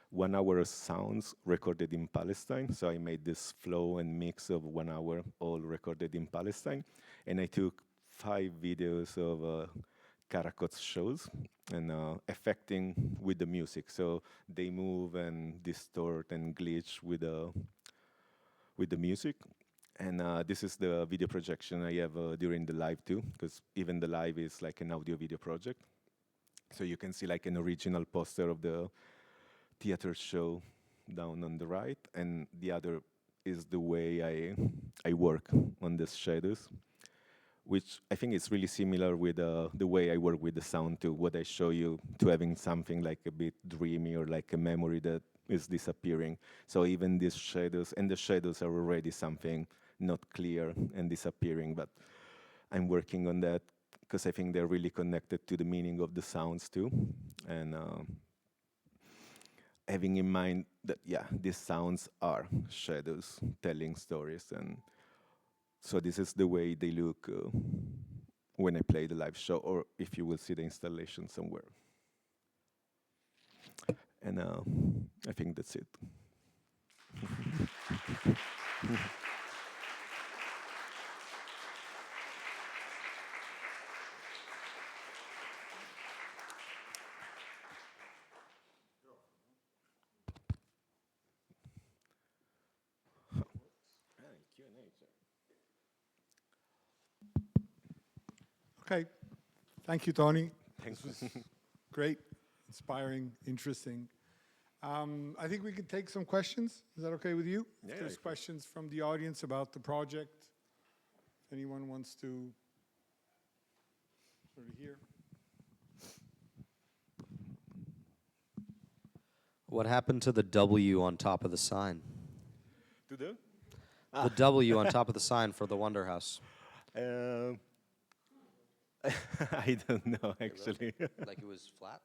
1 hour of sounds recorded in Palestine. So I made this flow and mix of 1 hour, all recorded in Palestine. And I took 5 videos of Karakoz shows and affecting with the music. So they move and distort and glitch with the music. And this is the video projection I have during the live too, because even the live is like an audio-video project. So you can see like an original poster of the theater show down on the right, and the other is the way I work on these shadows, which I think is really similar with the way I work with the sound too. What I show you to having something like a bit dreamy or like a memory that is disappearing. So even these shadows, and the shadows are already something not clear and disappearing, but I'm working on that because I think they're really connected to the meaning of the sounds too. And having in mind that, yeah, these sounds are shadows telling stories. And so this is the way they look when I play the live show, or if you will see the installation somewhere. And I think that's it. Okay. Thank you, Tony. Thanks. This was great, inspiring, interesting. I think we could take some questions. Is that okay with you? Yeah, If there's sure. questions from the audience about the project, if anyone wants to sort of hear. What happened to the W on top of the sign? To do? The W on top of the sign for the Wonder House. I don't know, actually. Like it was flat?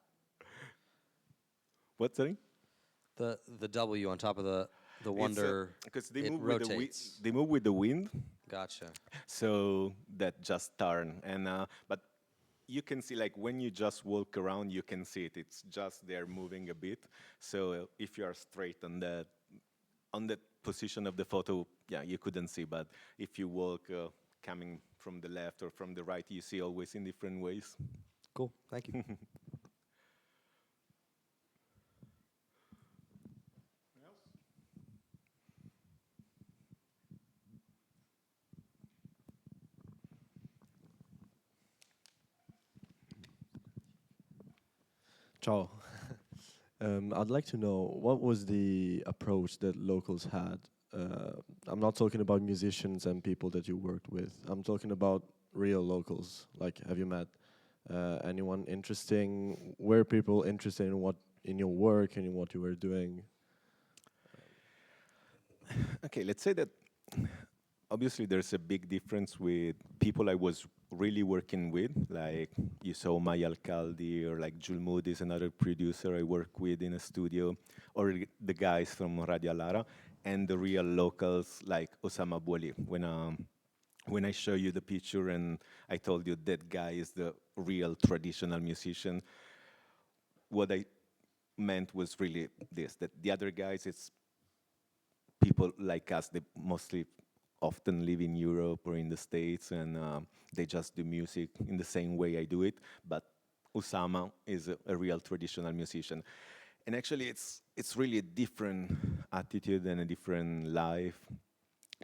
What, sorry? The W on top of the Wonder, Because they it move with the wind. rotates. They move with the wind, Gotcha. so that just turn. And but you can see, like, when you just walk around, you can see it. It's just they're moving a bit. So if you are straight on that position of the photo, yeah, you couldn't see. But if you walk coming from the left or from the right, you see always in different ways. Cool. Thank you. Ciao. I'd like to know what was the approach that locals had. I'm not talking about musicians and people that you worked with. I'm talking about real locals. Like, have you met anyone interesting? Were people interested in your work and in what you were doing? Okay, let's say that obviously there's a big difference with people I was really working with, like you saw Maya Alcaldi or like Jules Moody is another producer I work with in a studio, or the guys from Radio Lara, and the real locals like Osama Bouali. When I show you the picture and I told you that guy is the real traditional musician, what I meant was really this, that the other guys, it's people like us, they mostly often live in Europe or in the States, and they just do music in the same way I do it. But Osama is a real traditional musician. And actually, it's really a different attitude and a different life.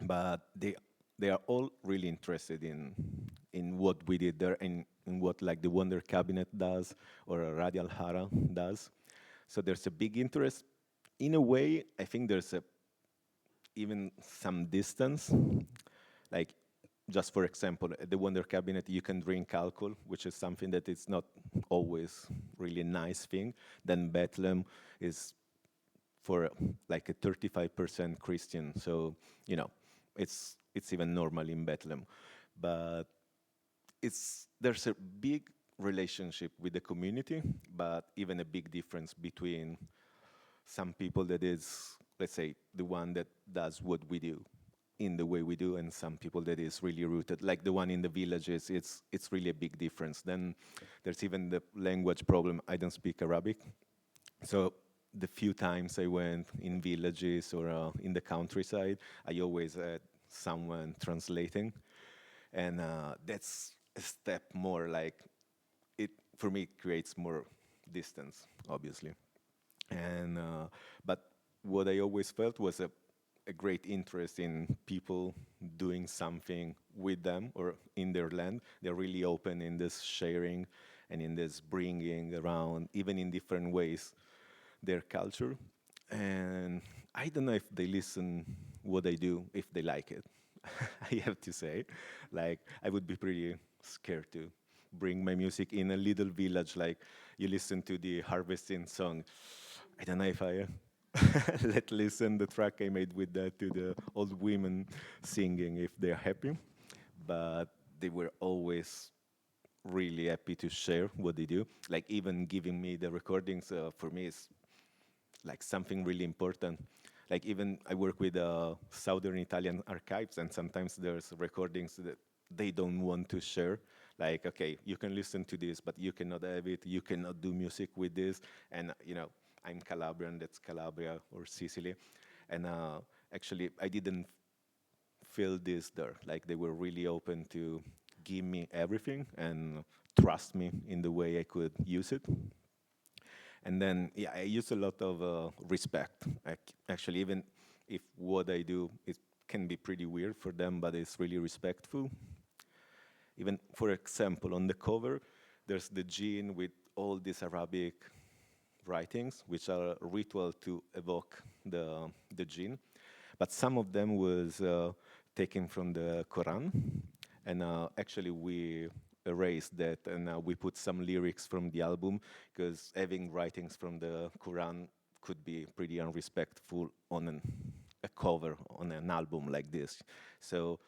But they are all really interested in what we did there and in what like the Wonder Cabinet does or Radio Al-Hara does. So there's a big interest. In a way, I think there's even some distance. Like, just for example, at the Wonder Cabinet, you can drink alcohol, which is something that is not always really a nice thing. Then Bethlehem is for like a 35% Christian. So, you know, it's even normal in Bethlehem. But there's a big relationship with the community, but even a big difference between some people that is, let's say, the one that does what we do in the way we do, and some people that is really rooted, like the one in the villages, it's really a big difference. Then there's even the language problem. I don't speak Arabic. So the few times I went in villages or in the countryside, I always had someone translating. And that's a step more, like, for me, it creates more distance, obviously. And but what I always felt was a great interest in people doing something with them or in their land. They're really open in this sharing and in this bringing around, even in different ways, their culture. And I don't know if they listen what I do, if they like it. I have to say. Like, I would be pretty scared to bring my music in a little village, like you listen to the harvesting song. I don't know if I let listen the track I made with that to the old women singing if they're happy, but they were always really happy to share what they do. Like even giving me the recordings for me is like something really important. Like even I work with Southern Italian archives, and sometimes there's recordings that they don't want to share. Like, okay, you can listen to this, but you cannot have it. You cannot do music with this. And I'm Calabrian. That's Calabria or Sicily. And actually, I didn't feel this there. Like they were really open to give me everything and trust me in the way I could use it. And then, yeah, I use a lot of respect. Actually, even if what I do it can be pretty weird for them, but it's really respectful. Even, for example, on the cover, there's the jinn with all these Arabic writings, which are ritual to evoke the jinn. But some of them was taken from the Quran, and actually we erased that, and we put some lyrics from the album, because having writings from the Quran could be pretty unrespectful on a cover on an album like this. So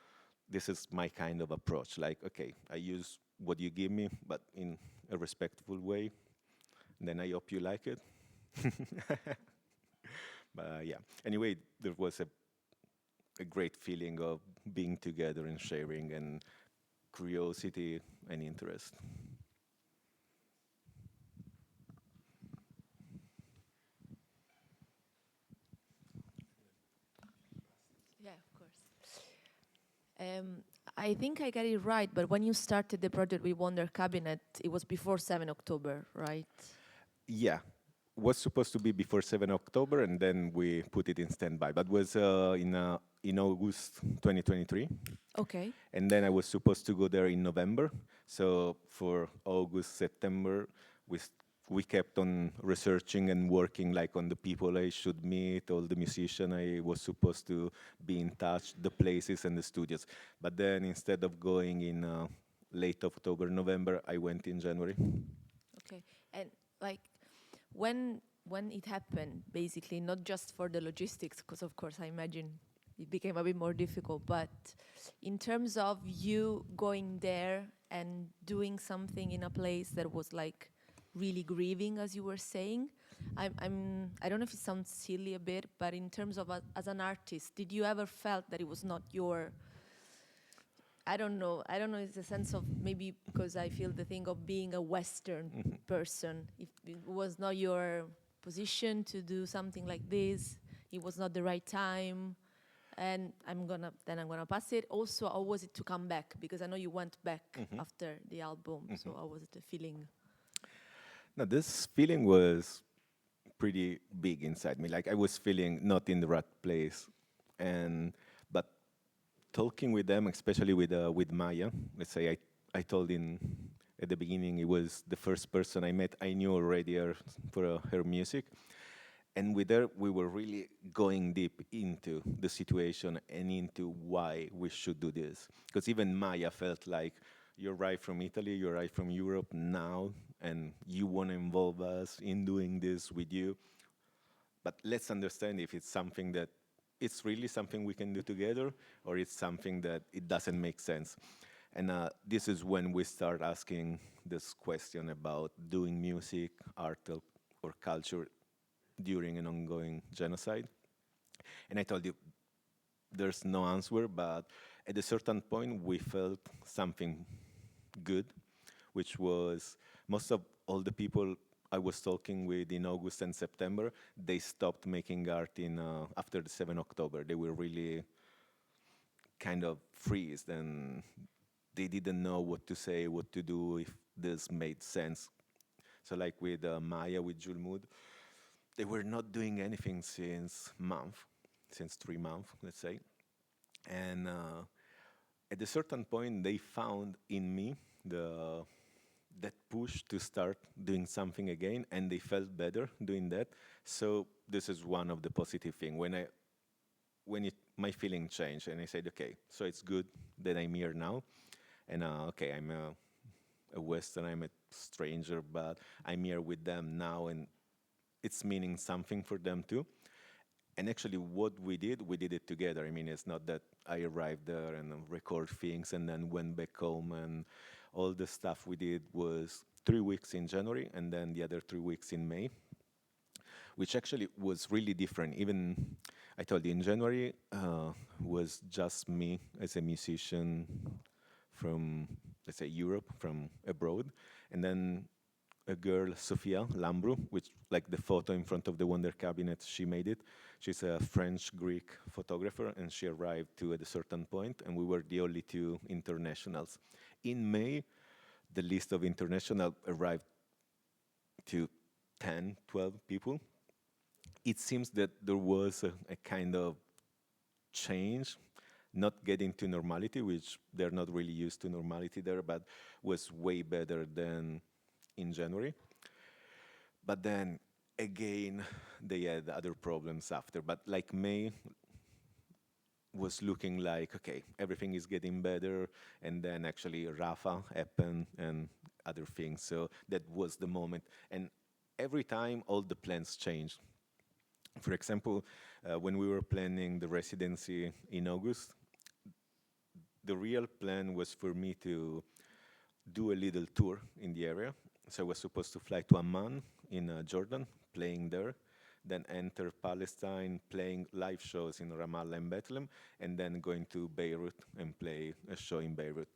this is my kind of approach. Like, okay, I use what you give me, but in a respectful way. Then I hope you like it. But yeah, anyway, there was a great feeling of being together and sharing and curiosity and interest. Yeah, of course. I think I got it right, but when you started the project with Wonder Cabinet, it was before 7 October, right? Yeah, was supposed to be before 7 October, and then we put it in standby. But was in August 2023. Okay. And then I was supposed to go there in November. So for August, September, we kept on researching and working like on the people I should meet, all the musicians I was supposed to be in touch, the places and the studios. But then instead of going in late October, November, I went in January. Okay. And like when it happened, basically, not just for the logistics, because of course I imagine it became a bit more difficult, but in terms of you going there and doing something in a place that was like really grieving, as you were saying, I don't know if it sounds silly a bit, but in terms of as an artist, did you ever felt that it was not your, I don't know, it's a sense of maybe because I feel the thing of being a Western person, if it was not your position to do something like this, it was not the right time, and I'm gonna pass it. Also, how was it to come back? Because I know you went back after the album, so how was the feeling? Now, this feeling was pretty big inside me. Like I was feeling not in the right place, but talking with them, especially with Maya. Let's say I told in at the beginning it was the first person I met. I knew already her for her music, and with her we were really going deep into the situation and into why we should do this. Because even Maya felt like, you arrived from Italy, you arrived from Europe now, and you want to involve us in doing this with you. But let's understand if it's something that it's really something we can do together, or it's something that it doesn't make sense. And this is when we start asking this question about doing music, art, or culture during an ongoing genocide. And I told you, there's no answer, but at a certain point, we felt something good, which was most of all the people I was talking with in August and September, they stopped making art in after the 7 October. They were really kind of freezed, and they didn't know what to say, what to do, if this made sense. So like with Maya, with Julmud, they were not doing anything since 3 months, let's say. And at a certain point, they found in me that push to start doing something again, and they felt better doing that. So this is one of the positive things. When my feeling changed, and I said, okay, so it's good that I'm here now, and okay, I'm a Western, I'm a stranger, but I'm here with them now, and it's meaning something for them too. And actually, what we did it together. I mean, it's not that I arrived there and record things and then went back home, and all the stuff we did was 3 weeks in January and then the other 3 weeks in May, which actually was really different. Even I told you in January was just me as a musician from, let's say, Europe, from abroad, and then a girl, Sofia Lambru, which, like the photo in front of the Wonder Cabinet, she made it. She's a French-Greek photographer, and she arrived too at a certain point, and we were the only two internationals. In May, the list of international arrived to 10, 12 people. It seems that there was a kind of change, not getting to normality, which they're not really used to normality there, but was way better than in January. But then again, they had other problems after. But like May was looking like, okay, everything is getting better. And then actually Rafa happened and other things. So that was the moment. And every time all the plans changed. For example, when we were planning the residency in August, the real plan was for me to do a little tour in the area. So I was supposed to fly to Amman in Jordan, playing there, then enter Palestine, playing live shows in Ramallah and Bethlehem, and then going to Beirut and play a show in Beirut.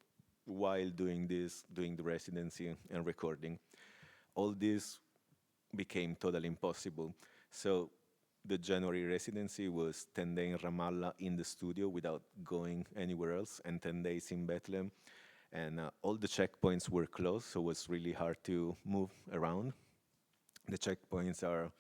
While doing this, doing the residency and recording, all this became totally impossible. So the January residency was 10 days in Ramallah in the studio without going anywhere else, and 10 days in Bethlehem. And all the checkpoints were closed, so it was really hard to move around. The checkpoints are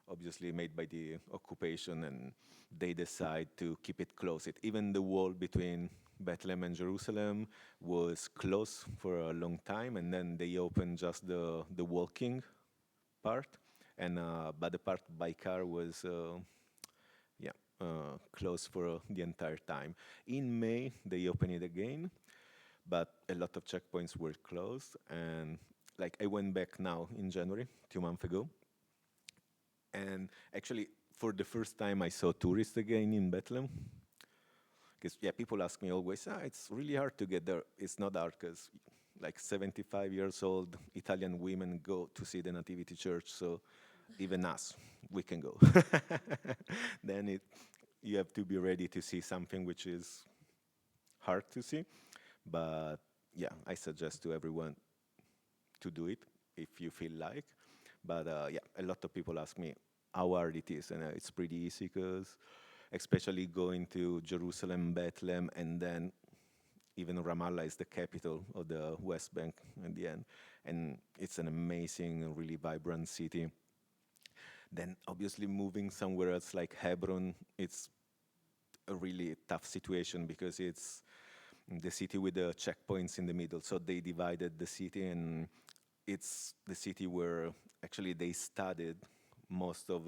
obviously made by the occupation, and they decide to keep it closed. Even the wall between Bethlehem and Jerusalem was closed for a long time, and then they opened just the walking part, and but the part by car was closed for the entire time. In May, they opened it again, but a lot of checkpoints were closed. And like I went back now in January, 2 months ago, and actually for the first time I saw tourists again in Bethlehem. Because people ask me always, it's really hard to get there. It's not hard because like 75 years old Italian women go to see the Nativity Church, so even us, we can go. Then you have to be ready to see something which is hard to see. But yeah, I suggest to everyone to do it if you feel like. But a lot of people ask me how hard it is, and it's pretty easy because especially going to Jerusalem, Bethlehem, and then even Ramallah is the capital of the West Bank in the end. And it's an amazing, really vibrant city. Then obviously moving somewhere else like Hebron, it's a really tough situation because it's the city with the checkpoints in the middle. So they divided the city, and it's the city where actually they studied most of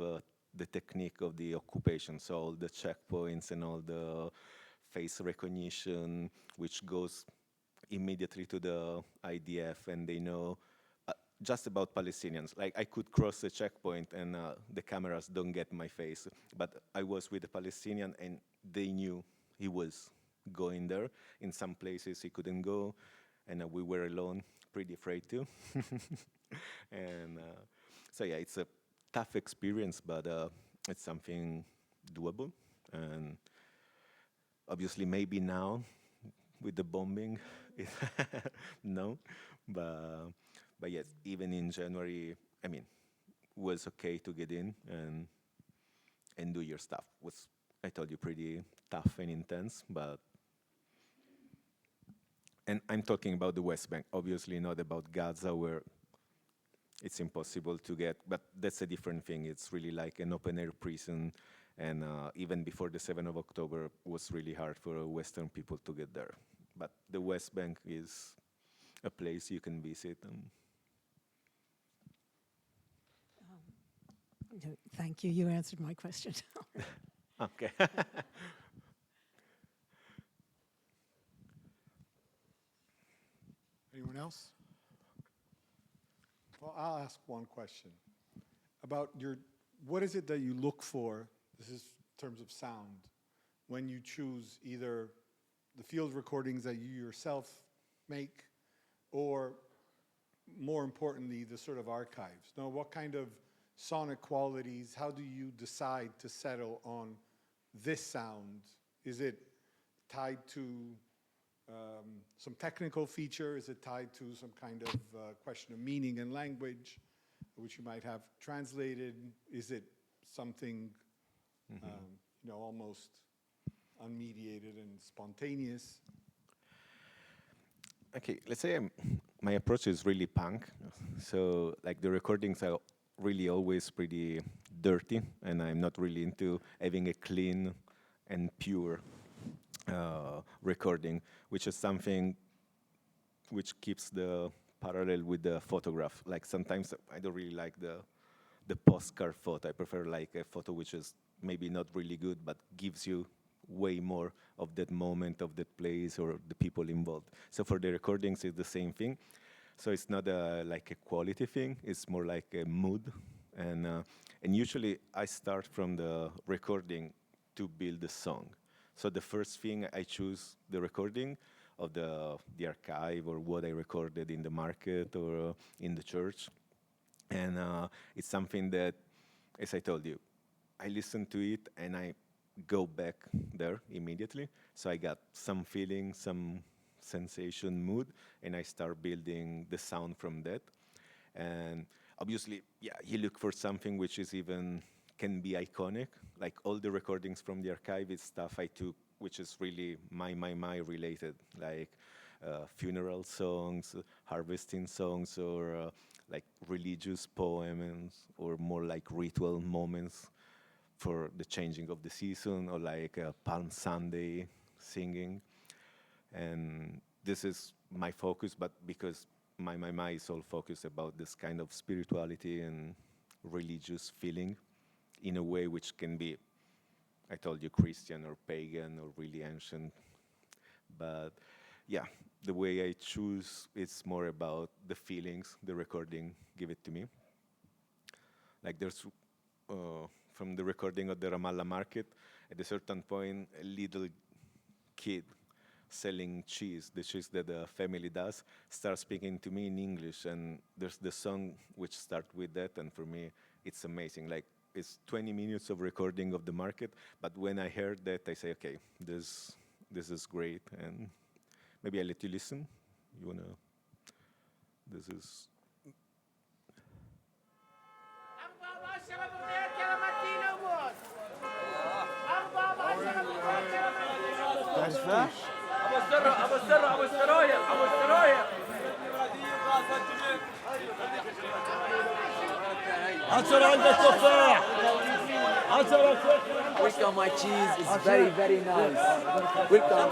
the technique of the occupation. So all the checkpoints and all the face recognition, which goes immediately to the IDF, and they know just about Palestinians. Like I could cross the checkpoint and the cameras don't get my face, but I was with a Palestinian and they knew he was going there. In some places he couldn't go, and we were alone, pretty afraid too. And so yeah, it's a tough experience, but it's something doable. And obviously maybe now with the bombing, no, but yes, even in January, I mean, was okay to get in and do your stuff. Was, I told you, pretty tough and intense, but, and I'm talking about the West Bank, obviously not about Gaza, where it's impossible to get, but that's a different thing. It's really like an open-air prison, and even before the 7th of October, was really hard for Western people to get there. But the West Bank is a place you can visit. Thank you. You answered my question. Okay. Anyone else? Well, I'll ask one question about what is it that you look for, this is in terms of sound, when you choose either the field recordings that you yourself make or, more importantly, the sort of archives? Now, what kind of sonic qualities, how do you decide to settle on this sound? Is it tied to some technical feature? Is it tied to some kind of question of meaning and language, which you might have translated? Is it something, almost unmediated and spontaneous? Okay, let's say my approach is really punk. So, like, the recordings are really always pretty dirty, and I'm not really into having a clean and pure recording, which is something which keeps the parallel with the photograph. Like, sometimes I don't really like the postcard photo. I prefer like a photo which is maybe not really good, but gives you way more of that moment, of that place, or the people involved. So for the recordings, it's the same thing. So it's not like a quality thing. It's more like a mood. And usually I start from the recording to build the song. So the first thing I choose the recording of the archive or what I recorded in the market or in the church. And it's something that, as I told you, I listen to it and I go back there immediately. So I got some feeling, some sensation, mood, and I start building the sound from that. And obviously, yeah, you look for something which is even can be iconic. Like all the recordings from the archive is stuff I took, which is really Mai Mai Mai related, like funeral songs, harvesting songs, or like religious poems, or more like ritual moments for the changing of the season, or like Palm Sunday singing. And this is my focus, but because Mai Mai Mai is all focused about this kind of spirituality and religious feeling in a way which can be, I told you, Christian or pagan or really ancient. But yeah, the way I choose, it's more about the feelings the recording give it to me. Like there's, from the recording of the Ramallah market, at a certain point, a little kid selling cheese, the cheese that the family does, starts speaking to me in English, and there's the song which starts with that, and for me, it's amazing. Like, it's 20 minutes of recording of the market, but when I heard that, I say, okay, this is great, and maybe I let you listen. You wanna? This is. ابو السرايا عشرة عند التفاح عشرة. Welcome, my cheese is very, very nice. Welcome.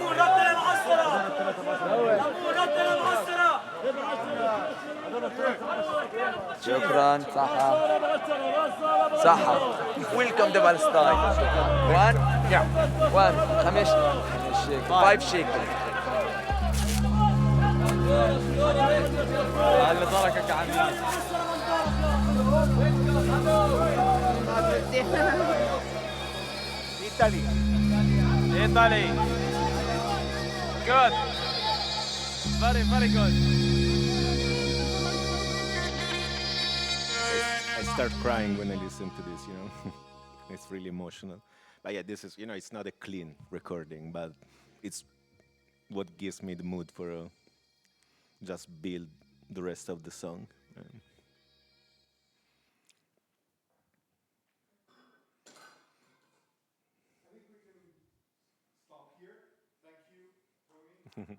شكرا. صحة. Welcome to Palestine. One. Yeah. One. خمس شيك. 5 شيك. على بركة عمي. Italy. Good. Very, very good. I start crying when I listen to this, It's really emotional. But yeah, this is, it's not a clean recording, but it's what gives me the mood for just build the rest of the song. I think we can stop here. Thank you, Toni.